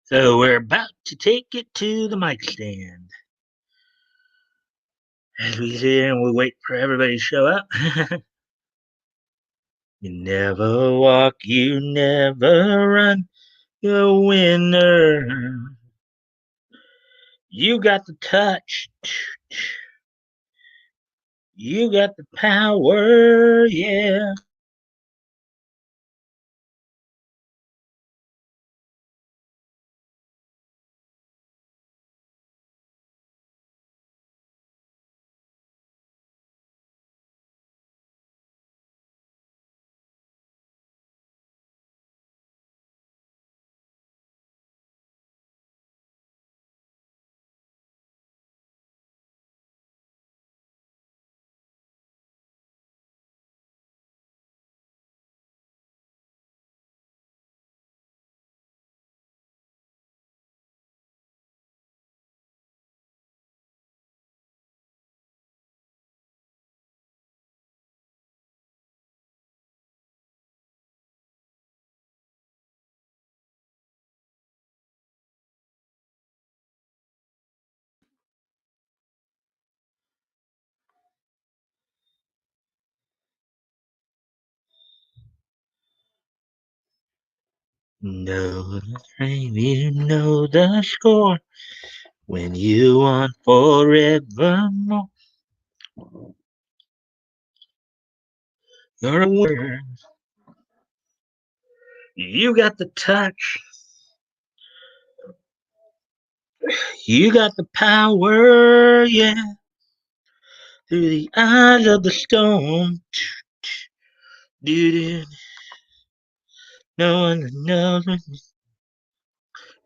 So we're about to take it to the mic stand. As we sit here and we wait for everybody to show up. You never walk, you never run, you're a winner. You got the touch. You got the power, yeah. Know the frame, you know the score. When you want forevermore, you're a winner. You got the touch. You got the power, yeah. Through the eyes of the storm. Dude, no one knows,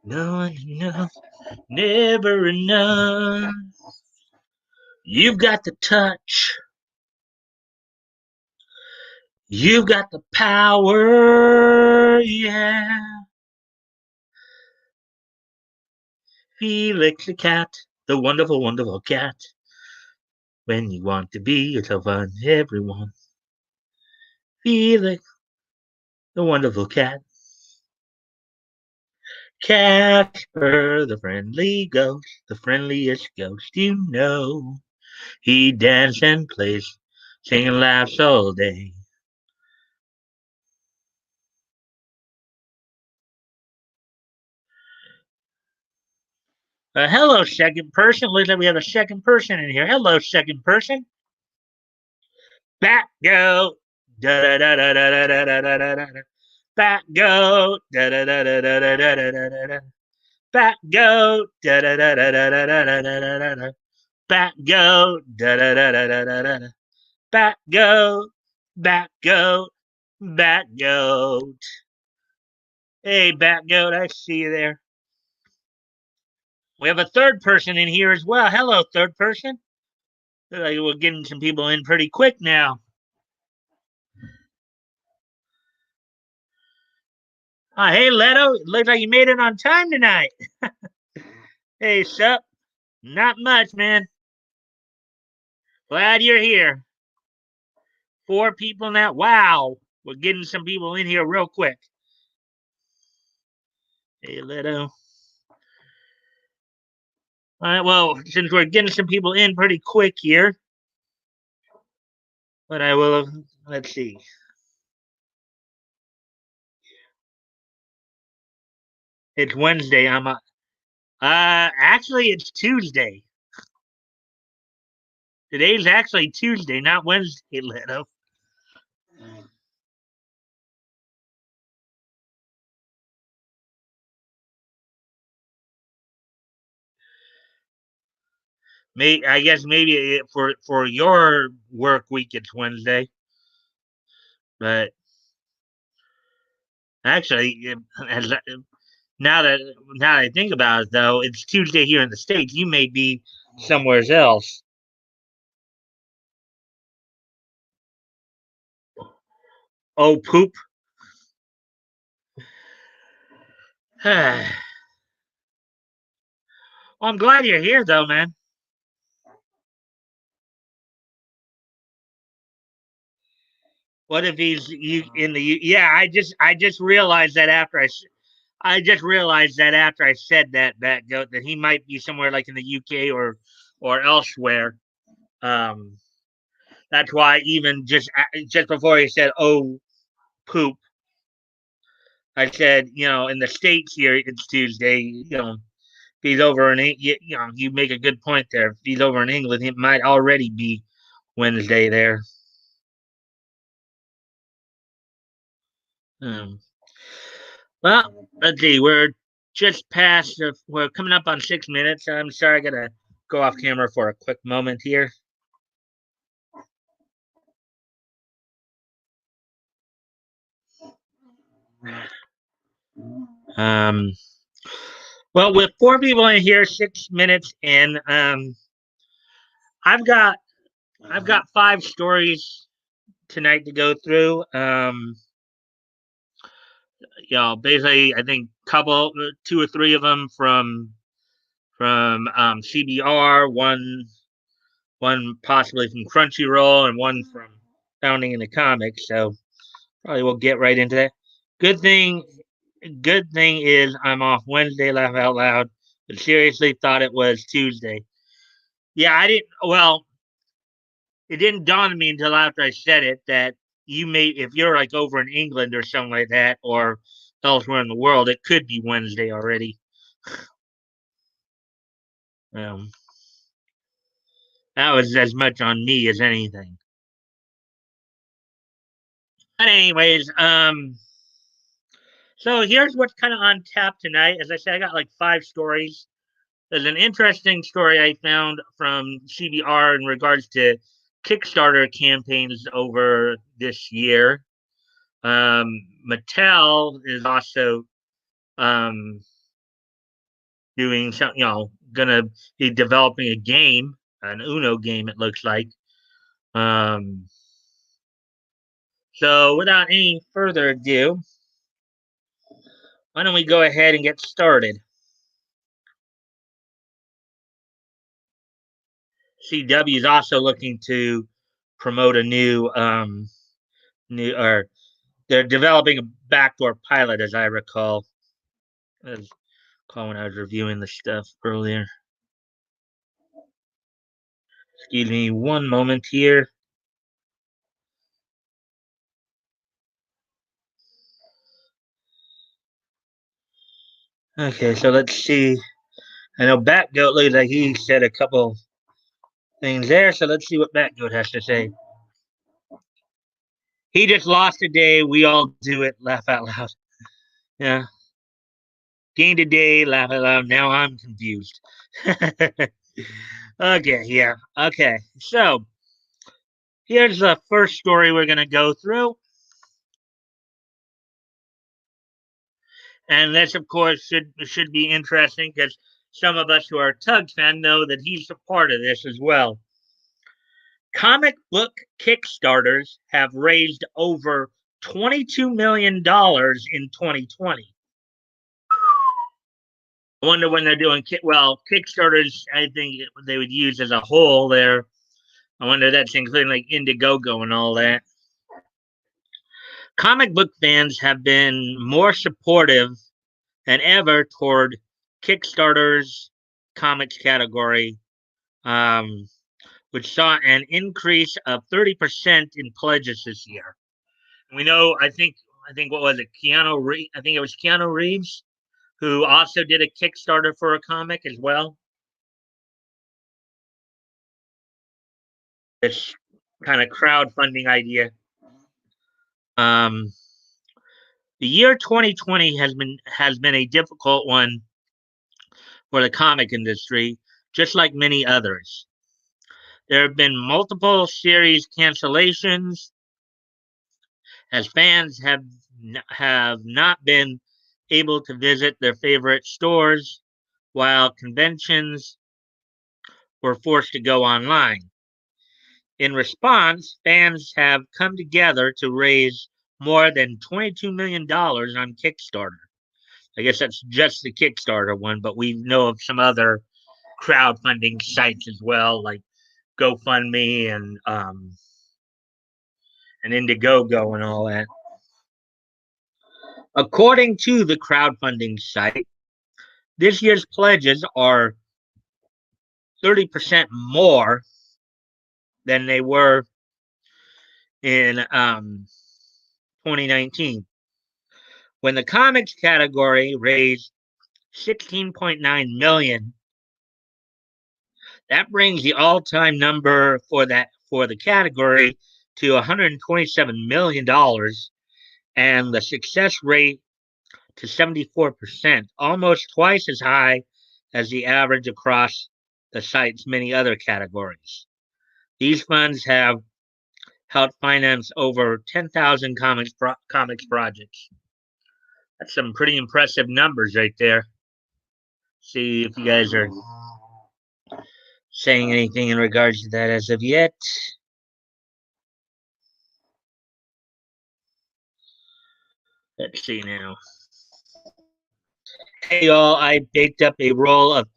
no one knows, never enough. You've got the touch. You've got the power, yeah. Felix the cat, the wonderful, wonderful cat. When you want to be yourself on everyone. Felix, the wonderful cat. Casper, the friendly ghost, the friendliest ghost you know. He dances and plays, singing laughs all day. Hello, second person. Looks like we have a second person in here. Hello, second person. Back go. Da da da da da da da da da da. Back go. Da da da da da da da da da da. Back go. Da da da da da da da da da da da. Back go. Da da da da da da da. Back go. Back go. Back goat. Hey, Back goat, I see you there. We have a third person in here as well. Hello, third person. Like we're getting some people in pretty quick now. Hey, Leto. Looks like you made it on time tonight. Hey, sup? Not much, man. Glad you're here. Four people now. Wow. We're getting some people in here real quick. Hey, Leto. All right, well, since we're getting some people in pretty quick here, but I will have, let's see. It's Wednesday. Actually, it's Tuesday. Today's actually Tuesday, not Wednesday, Leto. I guess maybe for your work week it's Wednesday, but actually, as now that I think about it, though, it's Tuesday here in the states. You may be somewhere else. Oh, poop. Well, I'm glad you're here, though, man. What if he's in the? Yeah, I just realized that after I said that, Goat, that he might be somewhere like in the UK or elsewhere. Um, that's why even just before he said, "Oh, poop," I said, in the states here it's Tuesday. If he's over in you make a good point there. If he's over in England, it might already be Wednesday there. Um, well, let's see. We're coming up on 6 minutes. I'm sorry, I gotta go off camera for a quick moment here. Um, well, with four people in here, 6 minutes in, I've got I've got five stories tonight to go through. Basically, I think two or three of them from CBR, one possibly from Crunchyroll, and one from Founding in the Comics. So probably we'll get right into that. Good thing, good thing is I'm off Wednesday. Laugh out loud. But seriously, thought it was Tuesday. Yeah, I didn't. Well, it didn't dawn on me until after I said it that if you're like over in England or something like that, or elsewhere in the world, it could be Wednesday already. Um, that was as much on me as anything. But anyways, so here's what's kind of on tap tonight. As I said, I got like five stories. There's an interesting story I found from CBR in regards to Kickstarter campaigns over this year. Mattel is also um, doing something, gonna be developing a game, an Uno game, it looks like. Um, so without any further ado, why don't we go ahead and get started? CW is also looking to promote a new or they're developing a backdoor pilot, as I recall. As when I was reviewing the stuff earlier. Excuse me one moment here. Okay, so let's see. I know Batgoat looks like he said a couple things there, so let's see what Batgoat has to say. He just lost a day. We all do it. Laugh out loud. Yeah. Gained a day. Laugh out loud. Now I'm confused. Okay, yeah. Okay. So here's the first story we're gonna go through. And this, of course, should be interesting because some of us who are Tugs fan know that he's a part of this as well. Comic book Kickstarters have raised over $22 million in 2020. I wonder when they're doing Kickstarters. I think they would use as a whole there. I wonder that's including like Indiegogo and all that. Comic book fans have been more supportive than ever toward Kickstarter's comics category, um, which saw an increase of 30% in pledges this year. We know, I think what was it, Keanu Reeves? I think it was Keanu Reeves who also did a Kickstarter for a comic as well. This kind of crowdfunding idea. Um, the year 2020 has been a difficult one for the comic industry, just like many others. There have been multiple series cancellations as fans have not been able to visit their favorite stores while conventions were forced to go online. In response, fans have come together to raise more than $22 million on Kickstarter. I guess that's just the Kickstarter one, but we know of some other crowdfunding sites as well, like GoFundMe and and Indiegogo and all that. According to the crowdfunding site, this year's pledges are 30% more than they were in 2019, when the comics category raised 16.9 million. That brings the all-time number for the category to 127 million dollars, and the success rate to 74%, almost twice as high as the average across the site's many other categories. These funds have helped finance over 10,000 comics projects. That's some pretty impressive numbers right there. See if you guys are saying anything in regards to that as of yet. Let's see now. Hey y'all, I baked up a roll of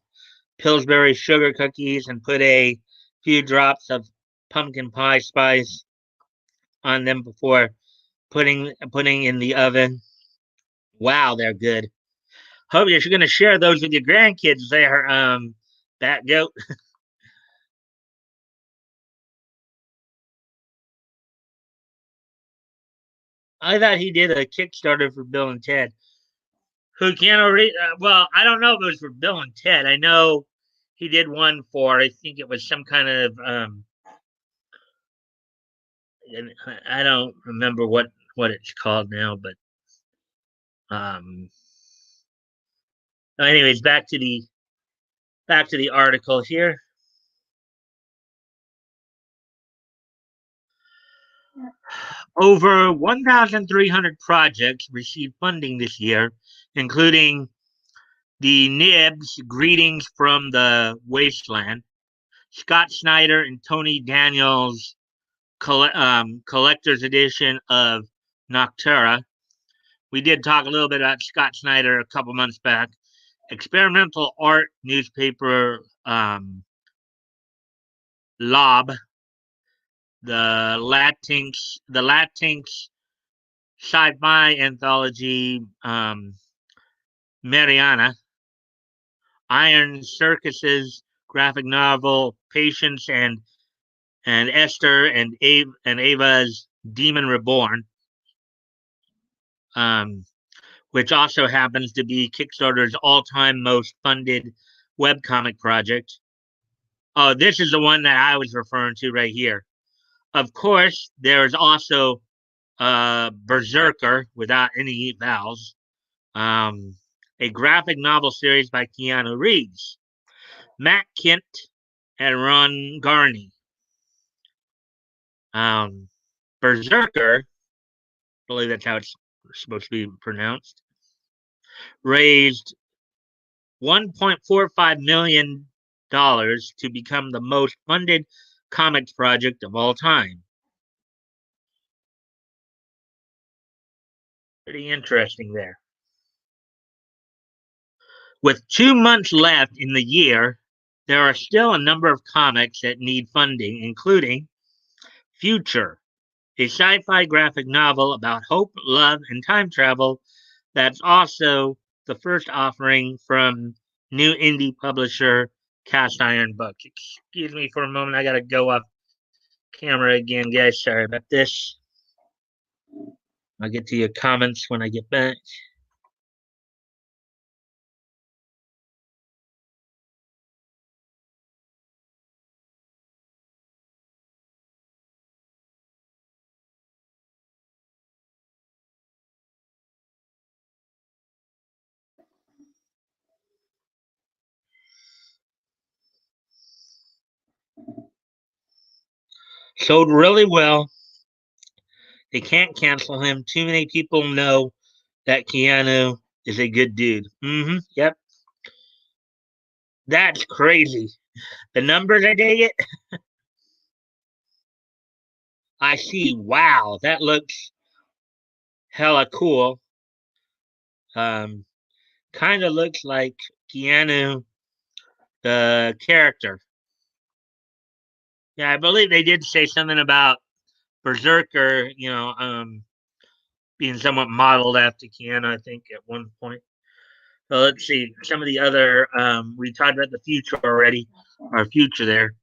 Pillsbury sugar cookies and put a few drops of pumpkin pie spice on them before putting in the oven. Wow, they're good. Hope you're going to share those with your grandkids there, that goat. I thought he did a Kickstarter for Bill and Ted. Who Keanu Reeves? Well, I don't know if it was for Bill and Ted. I know he did one for. I think it was some kind of. I don't remember what it's called now, but um. Anyways, back to the article here. Over 1,300 projects received funding this year, including the Nibs Greetings from the Wasteland, Scott Snyder and Tony Daniels collector's edition of Noctura. We did talk a little bit about Scott Snyder a couple months back. Experimental art newspaper Lob, the Latinx sci-fi anthology Mariana, Iron Circus's graphic novel Patience and Esther and Ava's Demon Reborn, which also happens to be Kickstarter's all-time most funded webcomic project. Oh, this is the one that I was referring to right here. Of course, there's also Berserker without any vowels, a graphic novel series by Keanu Reeves, Matt Kent, and Ron Garney. Berserker, I believe that's how it's supposed to be pronounced, raised $1.45 million to become the most funded comics project of all time. Pretty interesting there. With 2 months left in the year, there are still a number of comics that need funding, including Future, a sci-fi graphic novel about hope, love, and time travel that's also the first offering from new indie publisher Cast Iron Books. Excuse me for a moment, I gotta go off camera again, guys. Sorry about this. I'll get to your comments when I get back. Sold really well. They can't cancel him. Too many people know that Keanu is a good dude. Yep. That's crazy. The numbers, I dig it. I see. Wow, that looks hella cool. Um, Kind of looks like Keanu, the character. Yeah, I believe they did say something about Berserker, being somewhat modeled after Keanu, I think, at one point. So let's see some of the other. We talked about the future already. Our future there.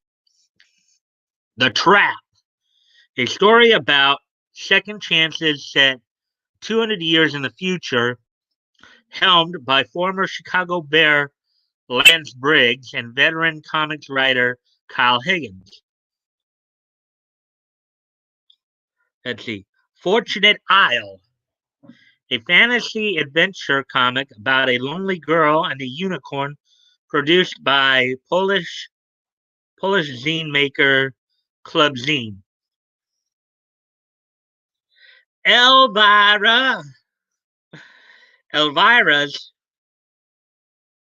The Trap, a story about second chances set 200 years in the future, helmed by former Chicago Bear Lance Briggs and veteran comics writer Kyle Higgins. Let's see. Fortunate Isle, a fantasy adventure comic about a lonely girl and a unicorn, produced by Polish zine maker Club Zine. Elvira's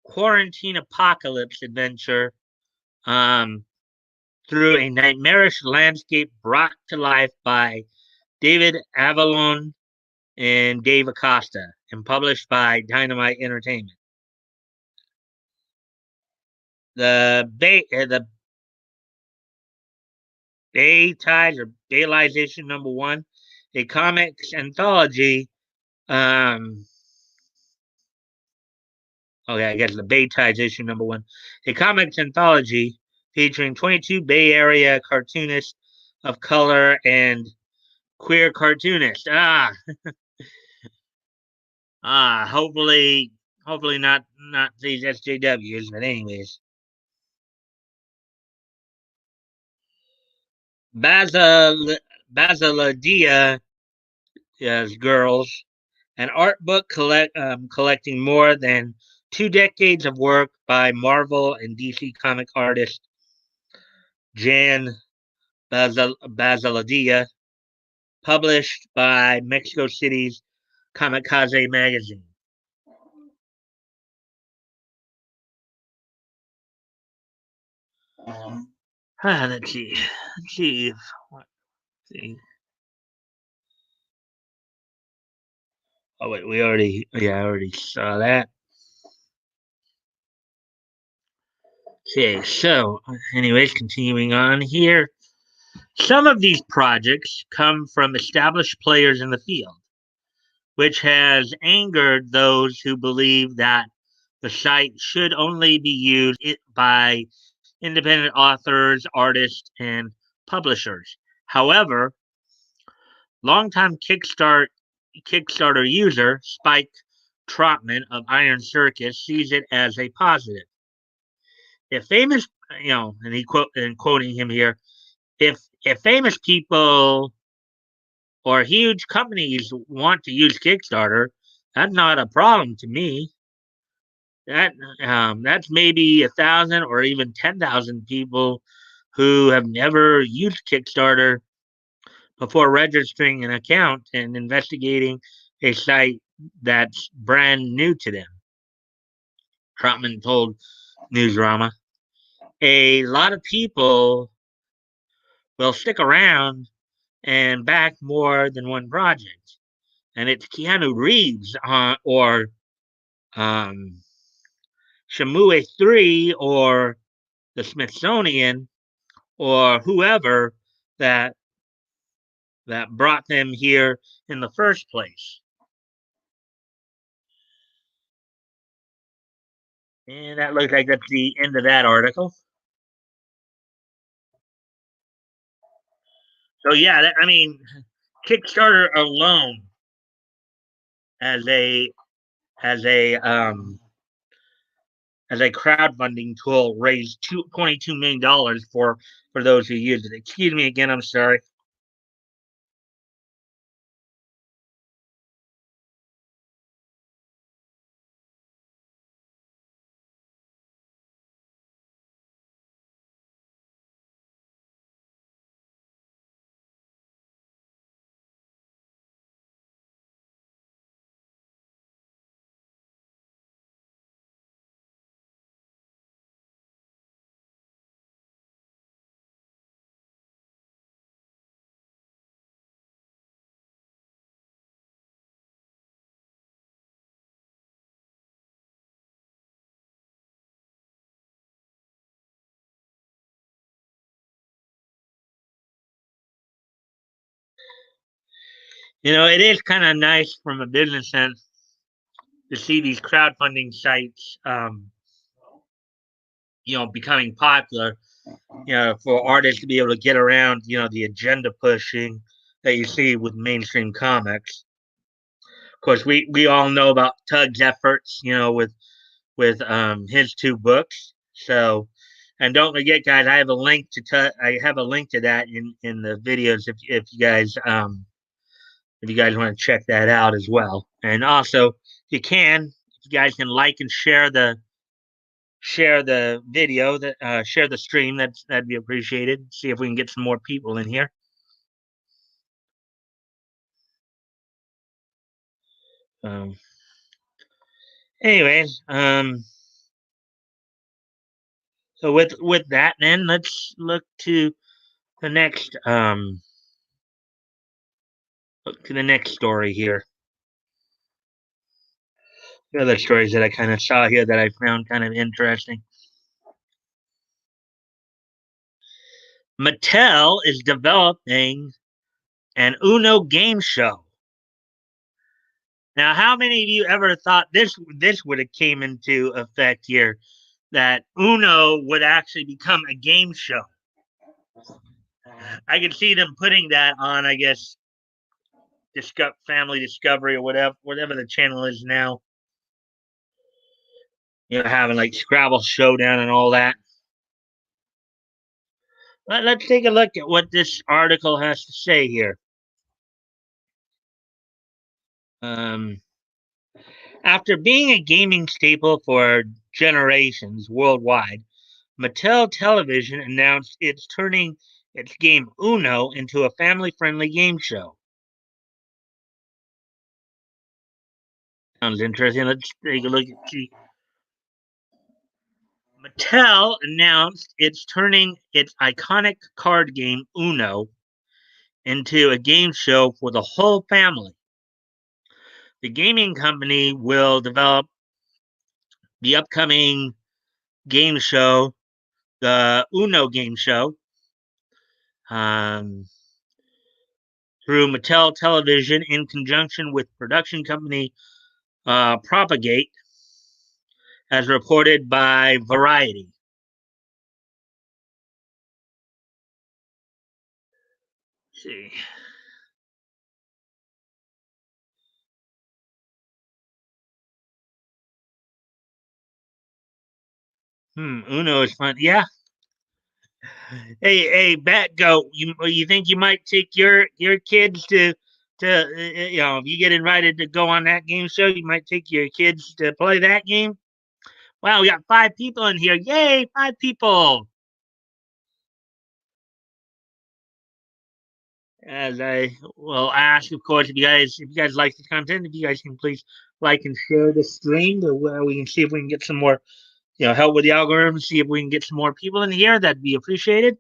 quarantine apocalypse adventure, through a nightmarish landscape brought to life by David Avalon and Dave Acosta, and published by Dynamite Entertainment. The Bay Tides or Baylights issue number one, a comics anthology. Okay, I guess the Bay Tides issue number one, a comics anthology featuring 22 Bay Area cartoonists of color and queer cartoonists. Hopefully not these SJWs, but anyways. Basil Basiladia Girls, an art book collecting more than 2 decades of work by Marvel and DC comic artist Jan Basiladia, published by Mexico City's Kamikaze magazine. Let's see. Let's see. Let's see. Oh wait, I already saw that. Okay, so anyways, continuing on here. Some of these projects come from established players in the field, which has angered those who believe that the site should only be used by independent authors, artists, and publishers. However, longtime Kickstarter user Spike Trotman of Iron Circus sees it as a positive. If famous, and quoting him here, if famous people or huge companies want to use Kickstarter, that's not a problem to me. That's maybe 1,000 or even 10,000 people who have never used Kickstarter before registering an account and investigating a site that's brand new to them. Trotman told Newsrama. A lot of people will stick around and back more than one project. And it's Keanu Reeves or um, Shamue 3 or the Smithsonian or whoever that brought them here in the first place. And that looks like that's the end of that article. So yeah, I mean, Kickstarter alone as a as a um, as a crowdfunding tool raised $22 million for those who used it. Excuse me again, I'm sorry. It is kind of nice from a business sense to see these crowdfunding sites, becoming popular, for artists to be able to get around, the agenda pushing that you see with mainstream comics. Of course, we all know about Tug's efforts, with his two books. So, and don't forget, guys, I have a link to that in the videos if you guys want to check that out as well. And also, if you guys can like and share the video, that share the stream. That'd be appreciated. See if we can get some more people in here. Um, anyways, so with that, then let's the next look to the next story here. The other stories that I kind of saw here that I found kind of interesting. Mattel is developing an Uno game show. Now, how many of you ever thought this would have came into effect here? That Uno would actually become a game show. I could see them putting that on, I guess, Family Discovery or whatever the channel is now. Having like Scrabble Showdown and all that. Let's take a look at what this article has to say here. After being a gaming staple for generations worldwide, Mattel Television announced it's turning its game Uno into a family-friendly game show. Sounds interesting. Let's take a look at see. Mattel announced it's turning its iconic card game Uno into a game show for the whole family. The gaming company will develop the upcoming game show, the Uno game show, um, through Mattel Television in conjunction with production company Propagate, as reported by Variety. Let's see. Uno is fun. Yeah. Hey, Bat Goat, you think you might take your kids to if you get invited to go on that game show, you might take your kids to play that game? Wow, we got 5 people in here. Yay, 5 people. As I will ask, of course, if you guys like the content, if you guys can please like and share the stream, where we can see if we can get some more, help with the algorithm, see if we can get some more people in here. That'd be appreciated.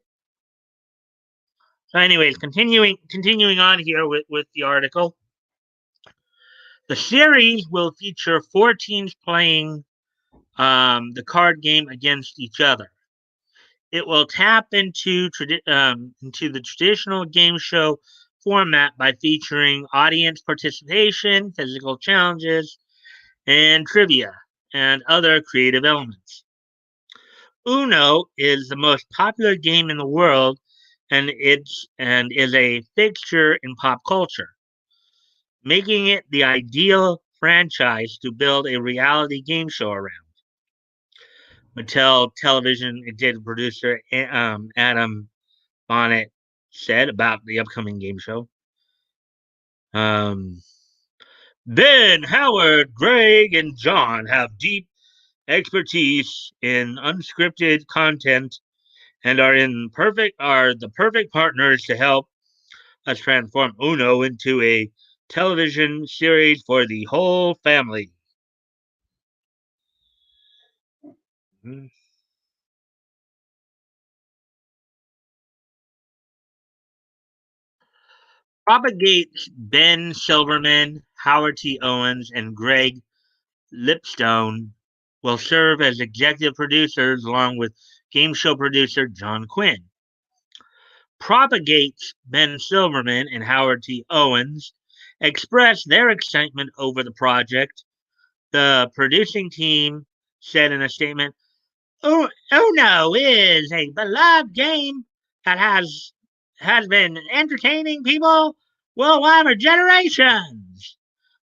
So, anyways, continuing on here with the article. The series will feature 4 teams playing the card game against each other. It will tap into the traditional game show format by featuring audience participation, physical challenges, and trivia, and other creative elements. Uno is the most popular game in the world, and is a fixture in pop culture, making it the ideal franchise to build a reality game show around. Mattel Television executive producer Adam Bonnet said about the upcoming game show. Ben, Howard, Greg, and John have deep expertise in unscripted content and are the perfect partners to help us transform Uno into a television series for the whole family. Mm-hmm. Propagate's Ben Silverman, Howard T. Owens, and Greg Lipstone will serve as executive producers along with game show producer John Quinn. Propagate's Ben Silverman and Howard T. Owens expressed their excitement over the project. The producing team said in a statement, Uno is a beloved game that has been entertaining people worldwide for generations.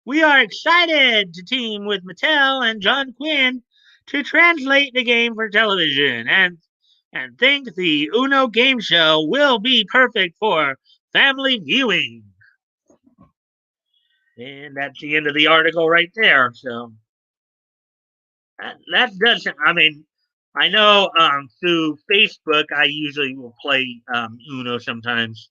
We are excited to team with Mattel and John Quinn to translate the game for television and think the Uno game show will be perfect for family viewing. And that's the end of the article right there. So that doesn't. I mean, I know through Facebook, I usually will play Uno sometimes.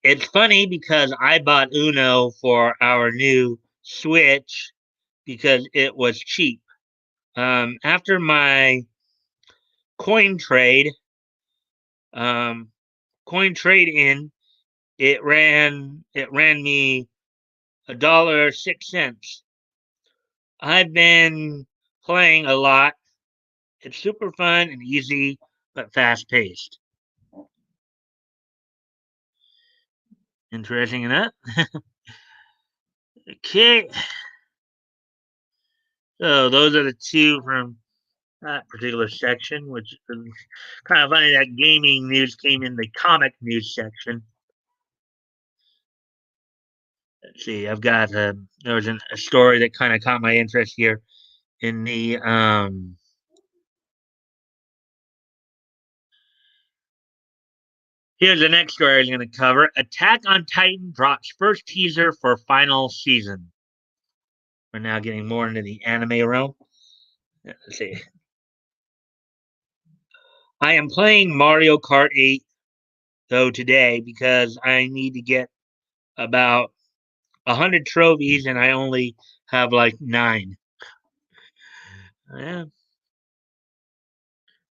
It's funny because I bought Uno for our new Switch because it was cheap. After my coin trade, um, coin trade in, it ran me $1.06. I've been playing a lot. It's super fun and easy, but fast paced. Interesting enough. Okay, so those are the two from that particular section, which is kind of funny that gaming news came in the comic news section. Let's see, I've got there was a story that kind of caught my interest here in the here's the next story I'm going to cover. Attack on Titan drops first teaser for final season. We're now getting more into the anime realm. Let's see. I am playing Mario Kart 8 though today because I need to get about 100 trophies and I only have like 9. Yeah,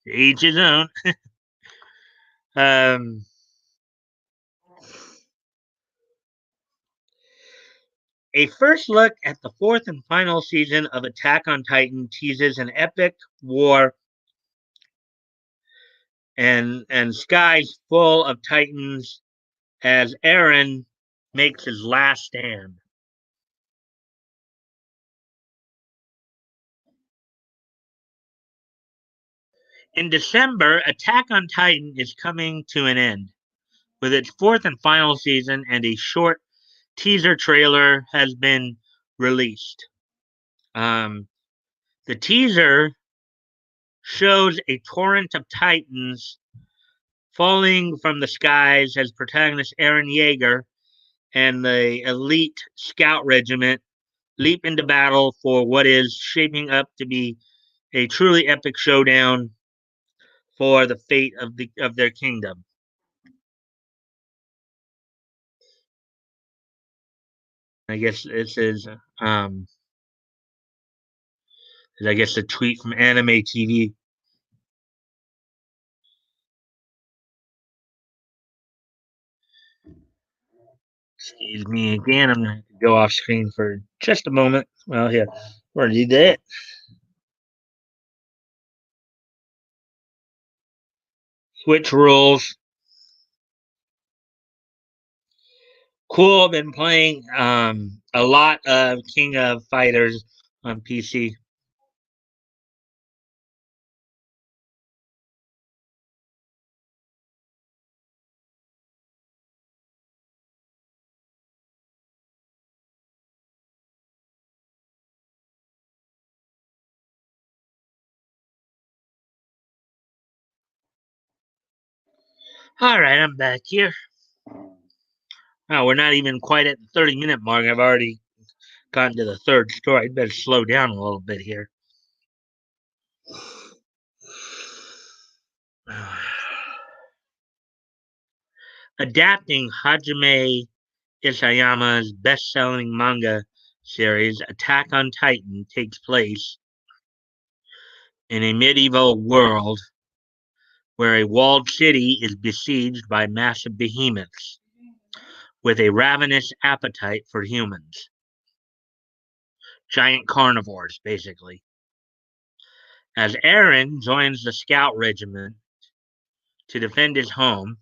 each his own. um, a first look at the fourth and final season of Attack on Titan teases an epic war and skies full of titans as Eren makes his last stand. In December, Attack on Titan is coming to an end, with its fourth and final season, and a short teaser trailer has been released. Um, the teaser shows a torrent of titans falling from the skies as protagonist Eren Yeager and the elite scout regiment leap into battle for what is shaping up to be a truly epic showdown for the fate of their kingdom. I guess this is I guess a tweet from Anime TV. Excuse me again. I'm gonna have to go off screen for just a moment. Well, here, where did that? Switch rules. Cool. I've been playing a lot of King of Fighters on PC. All right, I'm back here. Oh, we're not even quite at the 30-minute mark. I've already gotten to the third story. I'd better slow down a little bit here. Adapting Hajime Isayama's best-selling manga series, Attack on Titan, takes place in a medieval world where a walled city is besieged by massive behemoths with a ravenous appetite for humans. Giant carnivores, basically. As Aaron joins the scout regiment to defend his home,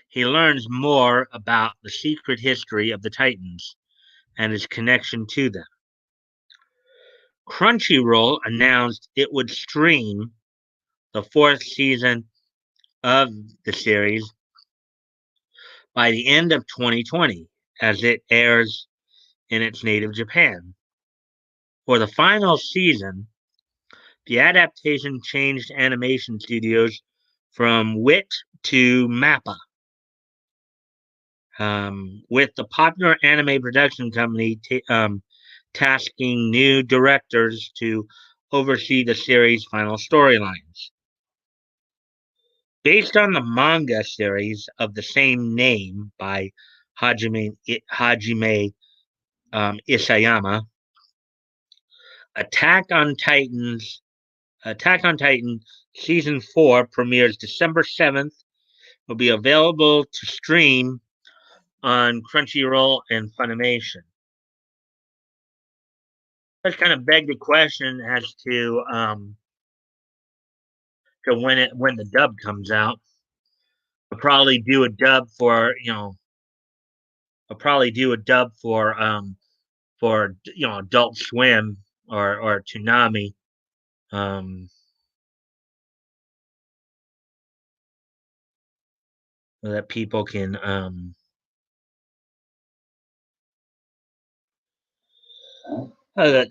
he learns more about the secret history of the Titans and his connection to them. Crunchyroll announced it would stream the fourth season of the series by the end of 2020 as it airs in its native Japan. For the final season, the adaptation changed animation studios from WIT to MAPPA, with the popular anime production company tasking new directors to oversee the series' final storylines. Based on the manga series of the same name by Hajime Isayama, Attack on Titans Attack on Titan season 4 premieres December 7th. Will be available to stream on Crunchyroll and Funimation. That's kind of beg the question as to when the dub comes out. I'll probably do a dub for I'll probably do a dub for Adult Swim or Toonami. So that people can that,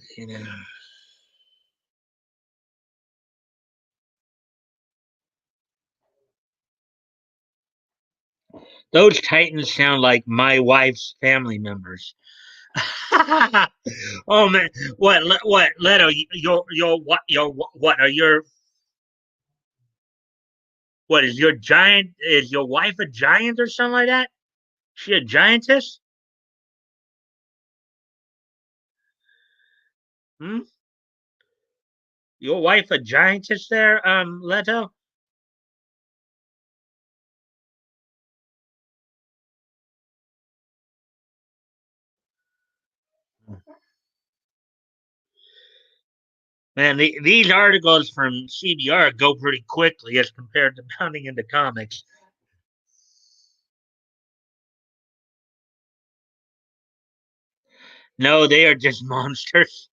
those Titans sound like my wife's family members. Oh man, what Leto? What are your what is your giant? Is your wife a giant or something like that? She a giantess? Hmm? Your wife a giantess there, Leto? Man, these articles from CBR go pretty quickly as compared to pounding into comics. No, they are just monsters.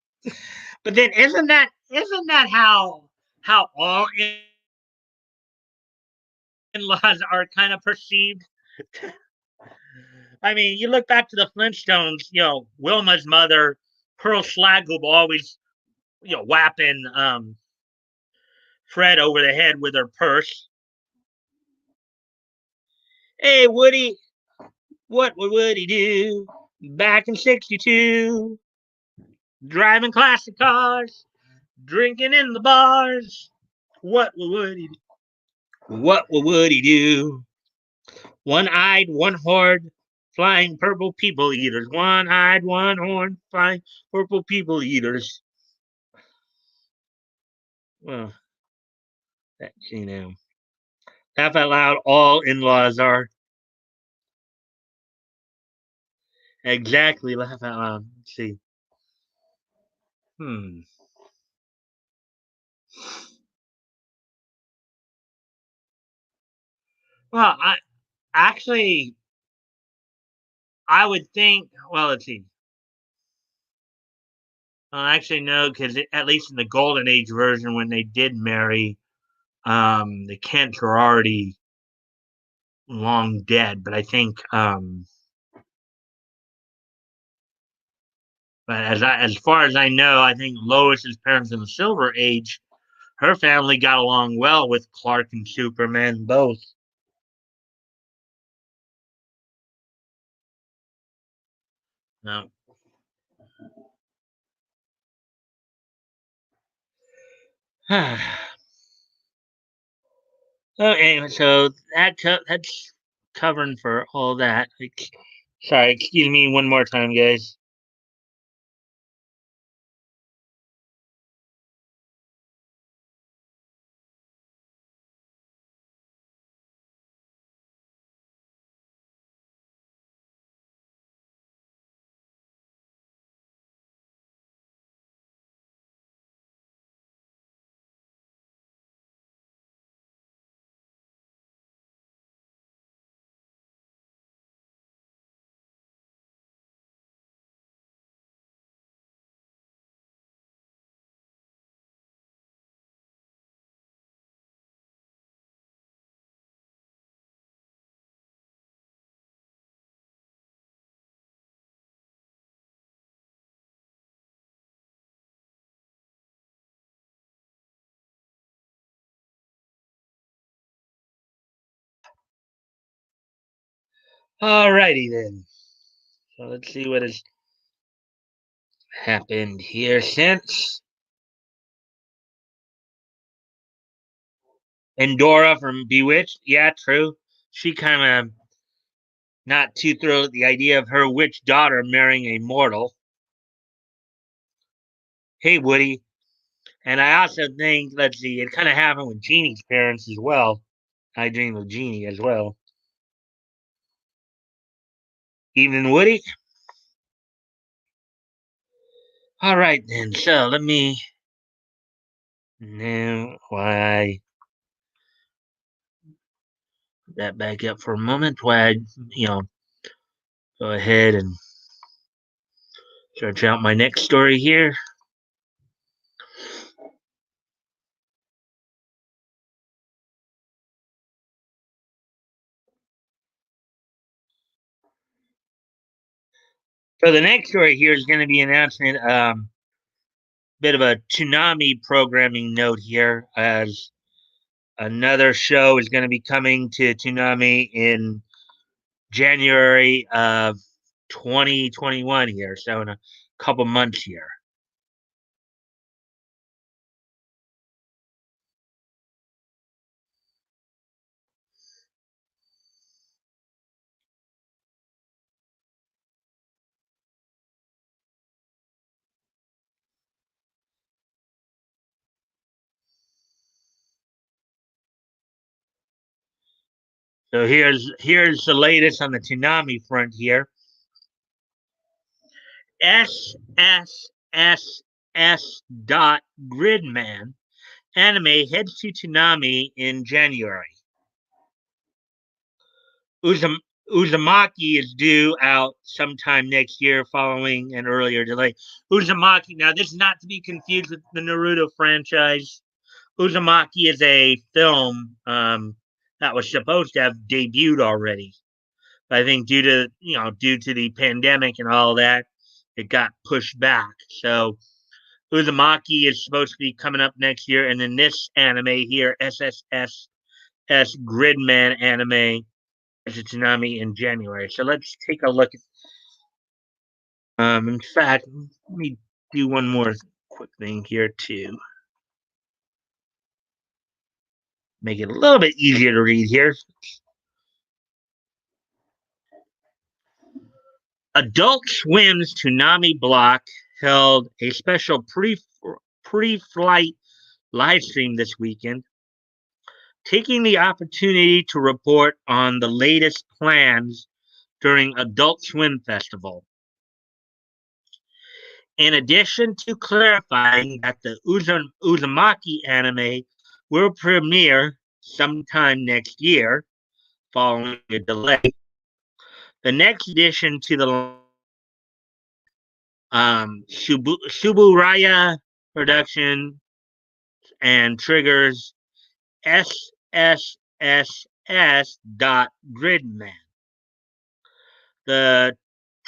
But then isn't that how all in-laws are kind of perceived? I mean, you look back to the Flintstones, Wilma's mother, Pearl Schlaghoop, always, whapping Fred over the head with her purse. Hey, Woody, what would Woody do back in 62? Driving classic cars, drinking in the bars. What would Woody do? What would Woody do? One-eyed, one-horned, flying purple people eaters. One-eyed, one-horned, flying purple people eaters. Well, that. Laugh out loud. All in-laws are exactly laugh out loud. Let's see. Hmm. Well, actually I would think. Well, let's see. Actually, no, because at least in the Golden Age version, when they did marry, the Kents were already long dead. But I think, but as far as I know, I think Lois's parents in the Silver Age, her family got along well with Clark and Superman both. No. Okay, so that's covering for all that. Sorry, excuse me one more time, guys. Alrighty then. So let's see what has happened here since. Endora from Bewitched. Yeah, true. She kind of not too thrilled at the idea of her witch daughter marrying a mortal. Hey, Woody. And I also think, let's see, it kind of happened with Jeannie's parents as well. I dream of Jeannie as well. Evening, Woody. All right, then. So let me now why that back up for a moment. Why go ahead and search out my next story here. So the next story here is going to be an announcement. Bit of a tsunami programming note here, as another show is going to be coming to Toonami in January of 2021 here, so in a couple months here. So here's the latest on the Toonami front here. SSSS dot Gridman anime heads to Toonami in January. Uzumaki is due out sometime next year following an earlier delay. Uzumaki, now this is not to be confused with the Naruto franchise. Uzumaki is a film that was supposed to have debuted already. But I think due to the pandemic and all that, it got pushed back. So Uzumaki is supposed to be coming up next year, and then this anime here, SSSS Gridman anime, is a Toonami in January. So let's take a look at. In fact, let me do one more quick thing here too. Make it a little bit easier to read here. Adult Swim's Toonami block held a special pre-flight live stream this weekend, taking the opportunity to report on the latest plans during Adult Swim Festival. In addition to clarifying that the Uzumaki anime will premiere sometime next year following a delay, the next addition to the Suburaya production and triggers SSSS.Gridman. The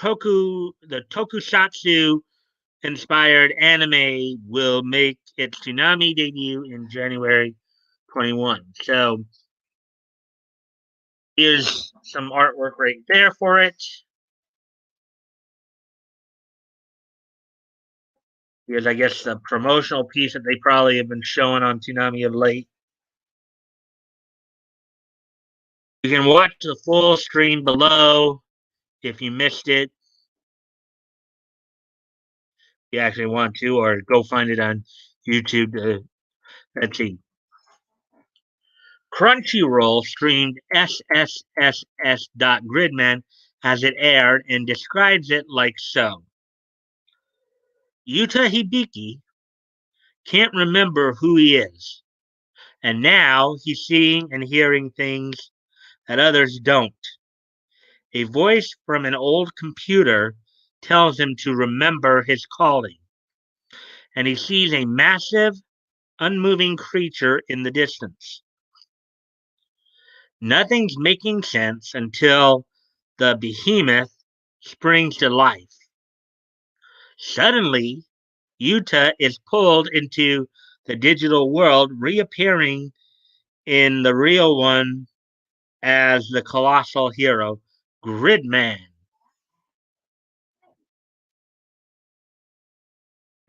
tokusatsu inspired anime will make its Toonami debut in January 21. So here's some artwork right there for it. Here's, I guess, the promotional piece that they probably have been showing on Toonami of late. You can watch the full stream below if you missed it. If you actually want to, or go find it on YouTube. Let's see. Crunchyroll streamed SSSS.Gridman as it aired and describes it like so. Yuta Hibiki can't remember who he is, and now he's seeing and hearing things that others don't. A voice from an old computer tells him to remember his calling, and he sees a massive, unmoving creature in the distance. Nothing's making sense until the behemoth springs to life. Suddenly, Yuta is pulled into the digital world, reappearing in the real one as the colossal hero. Gridman.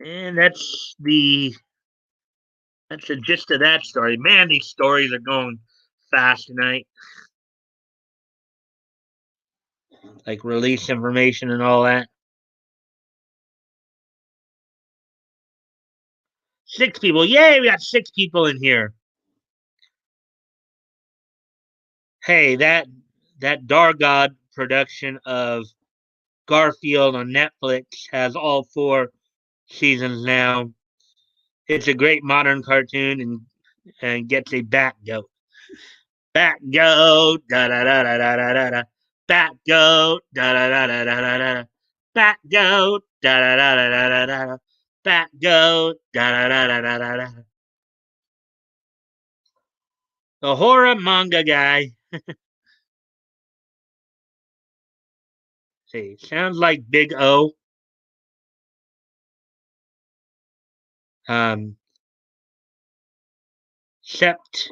And that's the gist of that story. Man, these stories are going fast tonight. Like release information and all that. 6 people. Yay, we got 6 people in here. Hey, that Dargod production of Garfield on Netflix has all 4 seasons now. It's a great modern cartoon and gets a bat goat. Bat goat, da da da da da da da. Bat goat, da da da da da da da. Bat goat, da da da da da da da. Bat goat, da da da da da da da. The horror manga guy. See, sounds like Big O. Um, except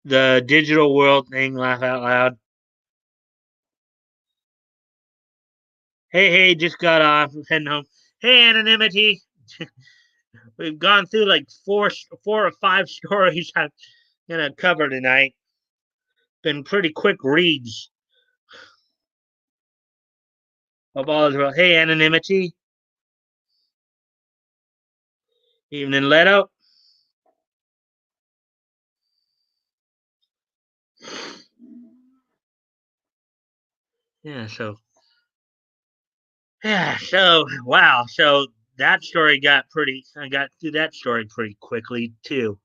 the digital world thing. Laugh out loud. Hey, just got off. Heading home. Hey, anonymity. We've gone through like four or five stories I'm gonna cover tonight. Been pretty quick reads of all as well. Hey, anonymity. Evening, Leto. Yeah, so wow. So that story got pretty. I got through that story pretty quickly too.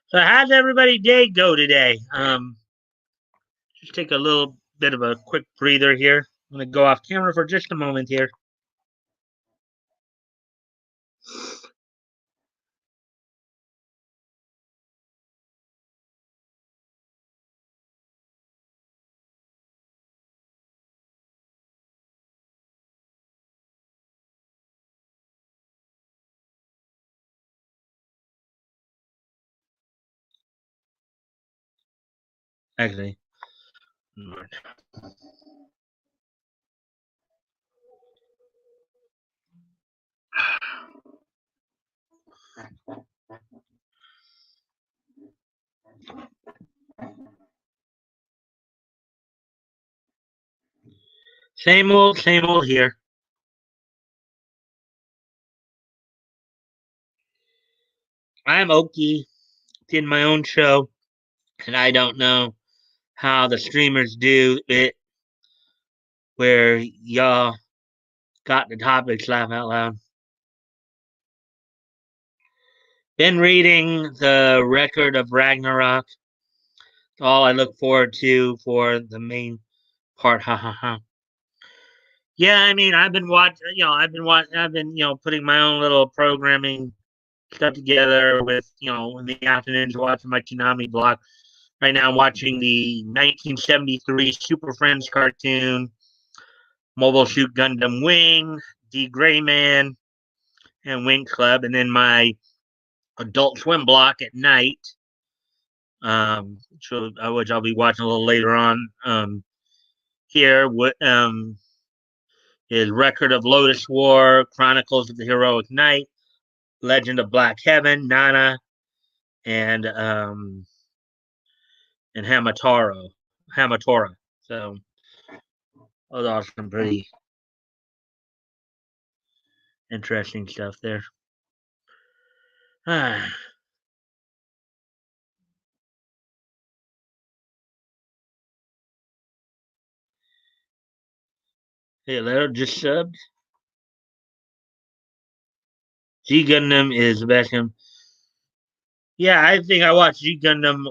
So how's everybody day go today? Just take a little bit of a quick breather here. I'm gonna go off camera for just a moment here. Actually, same old here. I'm Oki, did my own show, and I don't know how the streamers do it, where y'all got the topics. Laugh out loud. Been reading the record of Ragnarok. All I look forward to for the main part. Ha ha ha. Yeah, I mean, I've been watching. I've been putting my own little programming stuff together with in the afternoons watching my Tsunami blog. Right now, I'm watching the 1973 Super Friends cartoon, Mobile Suit Gundam Wing, D Gray Man, and Wing Club, and then my Adult Swim block at night, which I'll be watching a little later on. Here, is Record of Lotus War, Chronicles of the Heroic Knight, Legend of Black Heaven, Nana, and Hamatora. So those are some pretty interesting stuff there. Ah, hey, Lero just subbed. G Gundam is the best one. Yeah, I think I watched G Gundam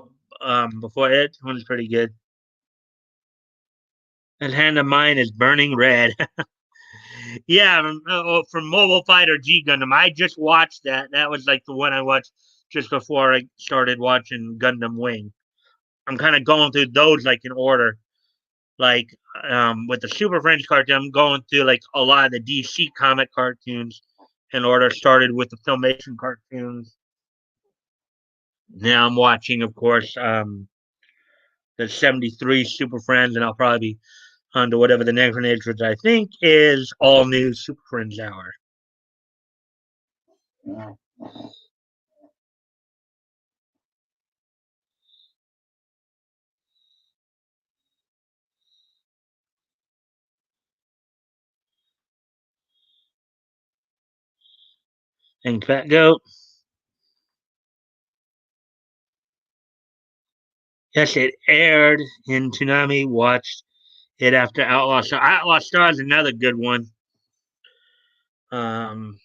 before it. One's pretty good. And Hand of Mine is Burning Red. Yeah, from Mobile Fighter G Gundam. I just watched that. That was like the one I watched just before I started watching Gundam Wing. I'm kind of going through those like in order. like with the Super Friends cartoon, I'm going through like a lot of the DC comic cartoons in order. Started with the Filmation cartoons. Now I'm watching, of course, the '73 Super Friends, and I'll probably be on to whatever the next one is, which I think is all new Super Friends Hour. And Fat Goat. Yes, it aired in Toonami. Watched it after Outlaw Star. Outlaw Star is another good one. Um,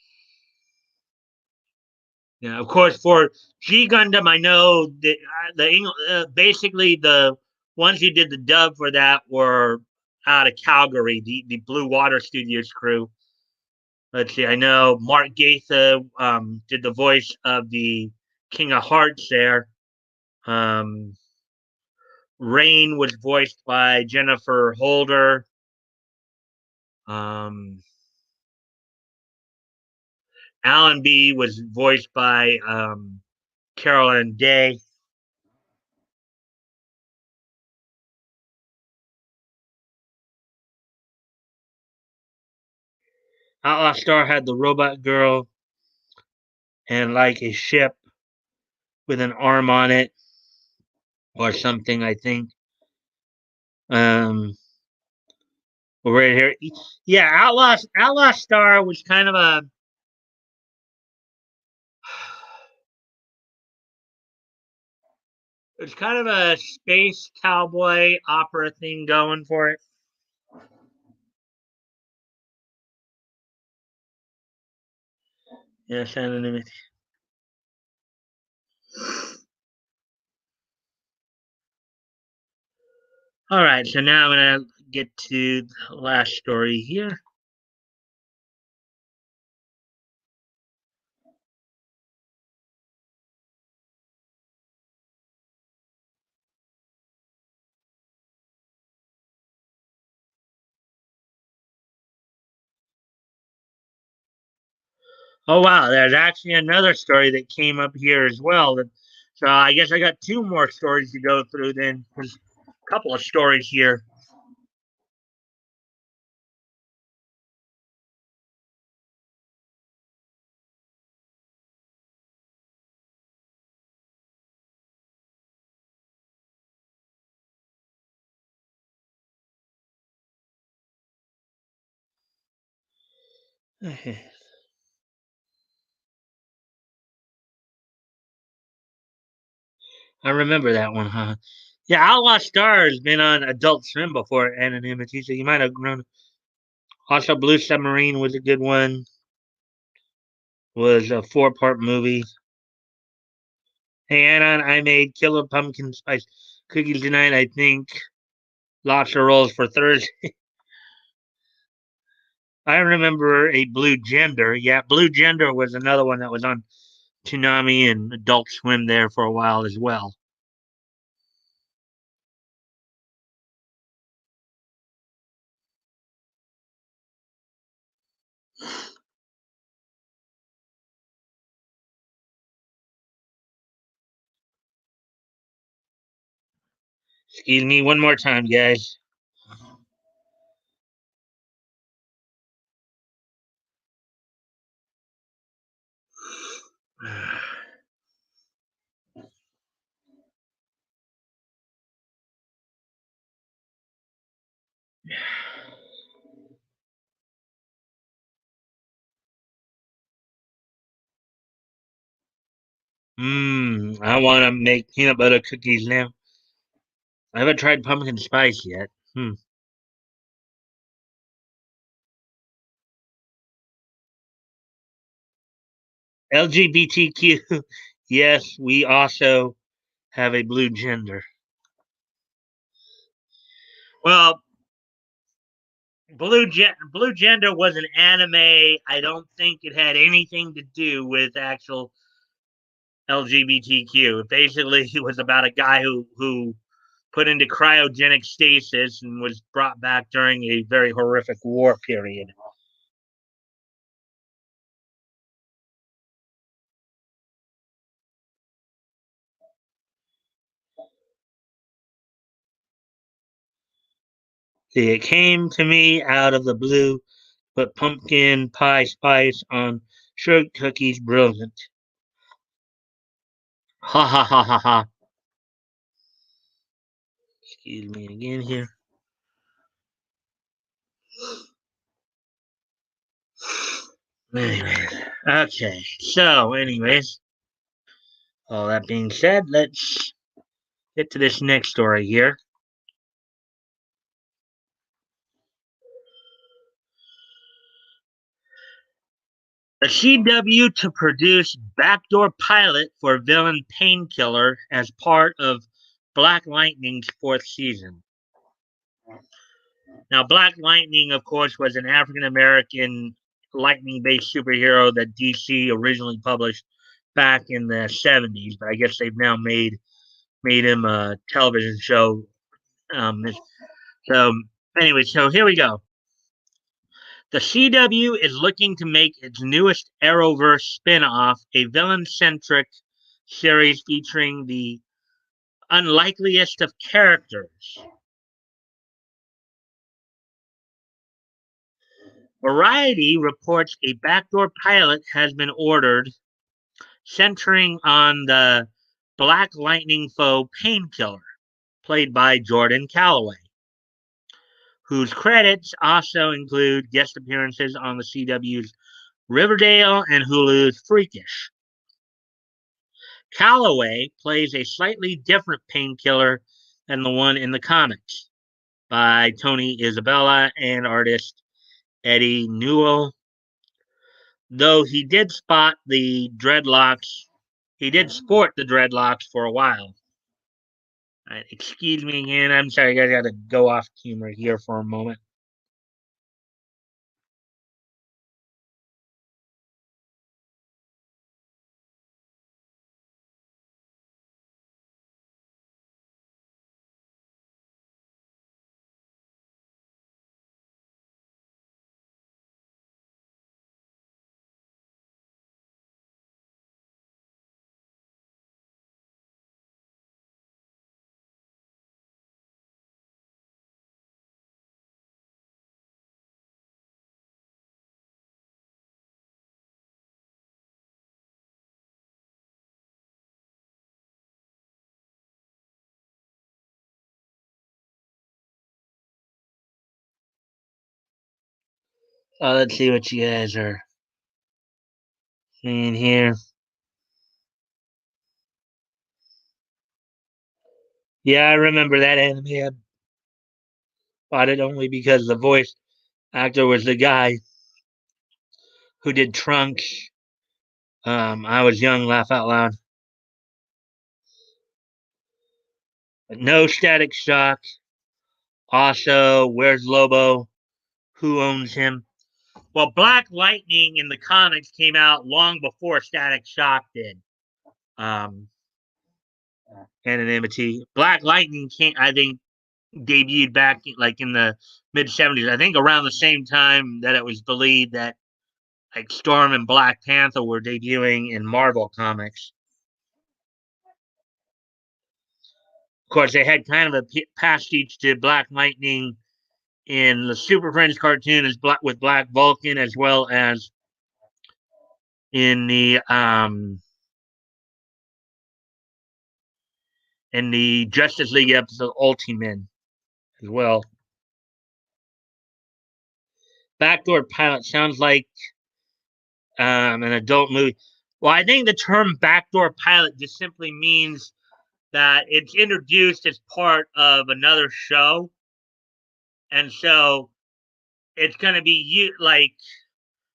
yeah, of course, for G Gundam, I know that basically the ones who did the dub for that were out of Calgary, the Blue Water Studios crew. Let's see, I know Mark Gaitha did the voice of the King of Hearts there. Um, Rain was voiced by Jennifer Holder. Um, Alan B was voiced by Carolyn Day. Outlaw Star had the robot girl and like a ship with an arm on it or something, I think. Um, right here. Yeah, Outlaw Star was kind of a it's kind of a space cowboy opera thing going for it. Yes, anonymity. All right, so now I'm gonna get to the last story here. Oh wow, there's actually another story that came up here as well. So I guess I got two more stories to go through then. There's a couple of stories here. I remember that one, huh? Yeah, Outlaw Star has been on Adult Swim before, anonymity, so you might have known. Also, Blue Submarine was a good one. Was a four-part movie. Hey, Anon, I made killer pumpkin spice cookies tonight. I think lobster rolls for Thursday. I remember a Blue Gender. Yeah, Blue Gender was another one that was on Toonami and Adult Swim there for a while as well. Excuse me one more time, guys. I want to make peanut butter cookies now. I haven't tried pumpkin spice yet. LGBTQ. Yes, we also have a blue gender. Well, Blue Gender was an anime. I don't think it had anything to do with actual LGBTQ. Basically, it was about a guy who put into cryogenic stasis and was brought back during a very horrific war period. See, it came to me out of the blue, but pumpkin pie spice on sugar cookies brilliant. Ha ha ha ha ha. Excuse me again here. Anyways, okay. So, anyways, all that being said, let's get to this next story here. The CW to produce backdoor pilot for villain Painkiller as part of Black Lightning's fourth season. Now, Black Lightning, of course, was an African American lightning based superhero that DC originally published back in the 70s, but I guess they've now made him a television show. So, anyway, so here we go. The CW is looking to make its newest Arrowverse spin-off a villain-centric series featuring the unlikeliest of characters. Variety reports a backdoor pilot has been ordered, centering on the Black Lightning foe Painkiller, played by Jordan Calloway, whose credits also include guest appearances on the CW's Riverdale and Hulu's Freakish. Calloway plays a slightly different Painkiller than the one in the comics by Tony Isabella and artist Eddie Newell. Though he did spot the dreadlocks, he did sport the dreadlocks for a while. Excuse me again. I'm sorry, guys. I got to go off camera here for a moment. Let's see what you guys are seeing here. Yeah, I remember that anime. I bought it only because the voice actor was the guy who did Trunks. I was young, laugh out loud. But no Static Shock. Also, where's Lobo? Who owns him? Well, Black Lightning in the comics came out long before Static Shock did. Um, Anonymity. Black Lightning came, I think, debuted back like in the mid 70s. I think around the same time that it was believed that like Storm and Black Panther were debuting in Marvel Comics. Of course, they had kind of a pastiche to Black Lightning in the Super Friends cartoon as with Black Vulcan, as well as in the Justice League episode Ultimen as well. Backdoor Pilot sounds like an adult movie. Well, I think the term backdoor pilot just simply means that it's introduced as part of another show. And so it's going to be like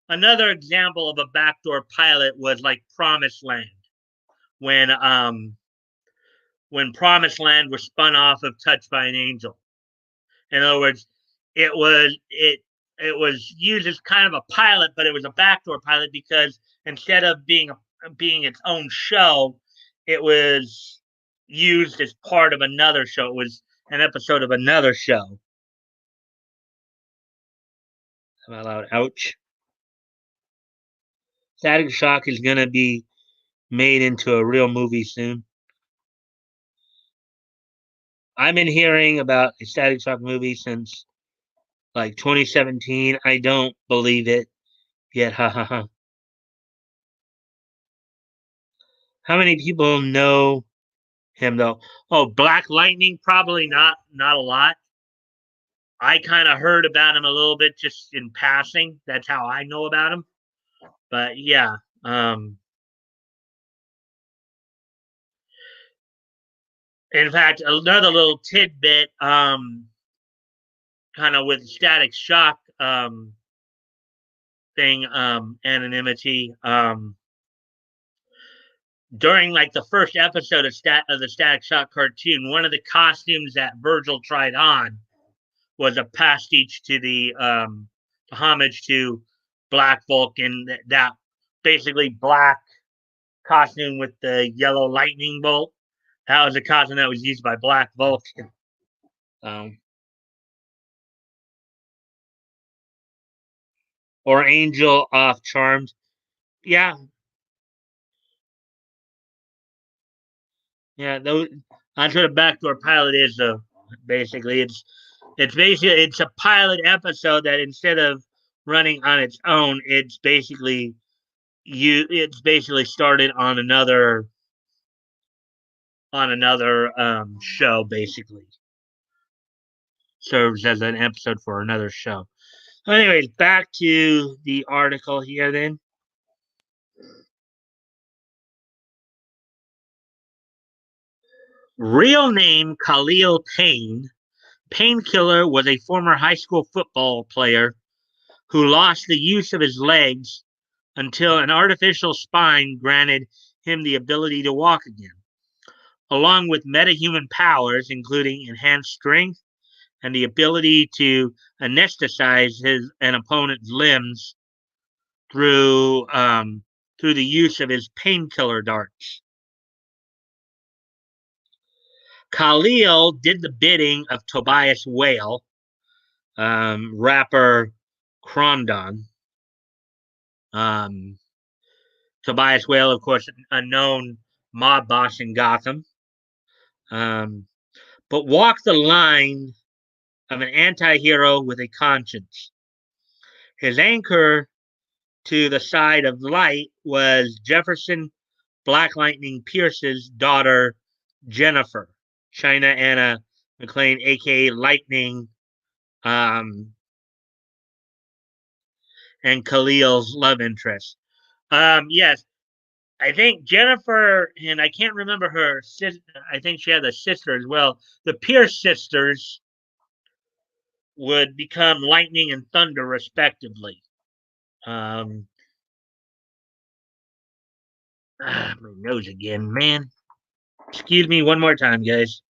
another example of a backdoor pilot was like Promised Land when Promised Land was spun off of Touched by an Angel. In other words, it was used as kind of a pilot, but it was a backdoor pilot because instead of being its own show, it was used as part of another show. It was an episode of another show. Am I allowed? Ouch. Static Shock is going to be made into a real movie soon. I've been hearing about a Static Shock movie since like 2017. I don't believe it yet. Ha ha ha. How many people know him though? Oh, Black Lightning, probably not a lot. I kind of heard about him a little bit just in passing. That's how I know about him. But yeah, in fact, another little tidbit, kind of with Static Shock thing, anonymity. During like the first episode of the Static Shock cartoon, one of the costumes that Virgil tried on was a pastiche to the homage to Black Vulcan. That basically black costume with the yellow lightning bolt. That was a costume that was used by Black Vulcan. Um, or Angel off Charmed. Yeah, yeah. Those. That's what a backdoor pilot is, though. Basically, it's a pilot episode that instead of running on its own, it's basically started on another show. Basically, serves as an episode for another show. Anyways, back to the article here. Then real name Khalil Payne. Painkiller was a former high school football player who lost the use of his legs until an artificial spine granted him the ability to walk again, along with metahuman powers, including enhanced strength and the ability to anesthetize an opponent's limbs through the use of his painkiller darts. Khalil did the bidding of Tobias Whale, rapper Crondon. Um, Tobias Whale, of course, a known mob boss in Gotham, um, but walked the line of an anti hero with a conscience. His anchor to the side of light was Jefferson Black Lightning Pierce's daughter, Jennifer, China Anna McClain, aka Lightning, um, and Khalil's love interest. Yes, I think Jennifer, and I can't remember her sister. I think she had a sister as well. The Pierce sisters would become Lightning and Thunder, respectively. Um, my nose again, man. Excuse me one more time, guys.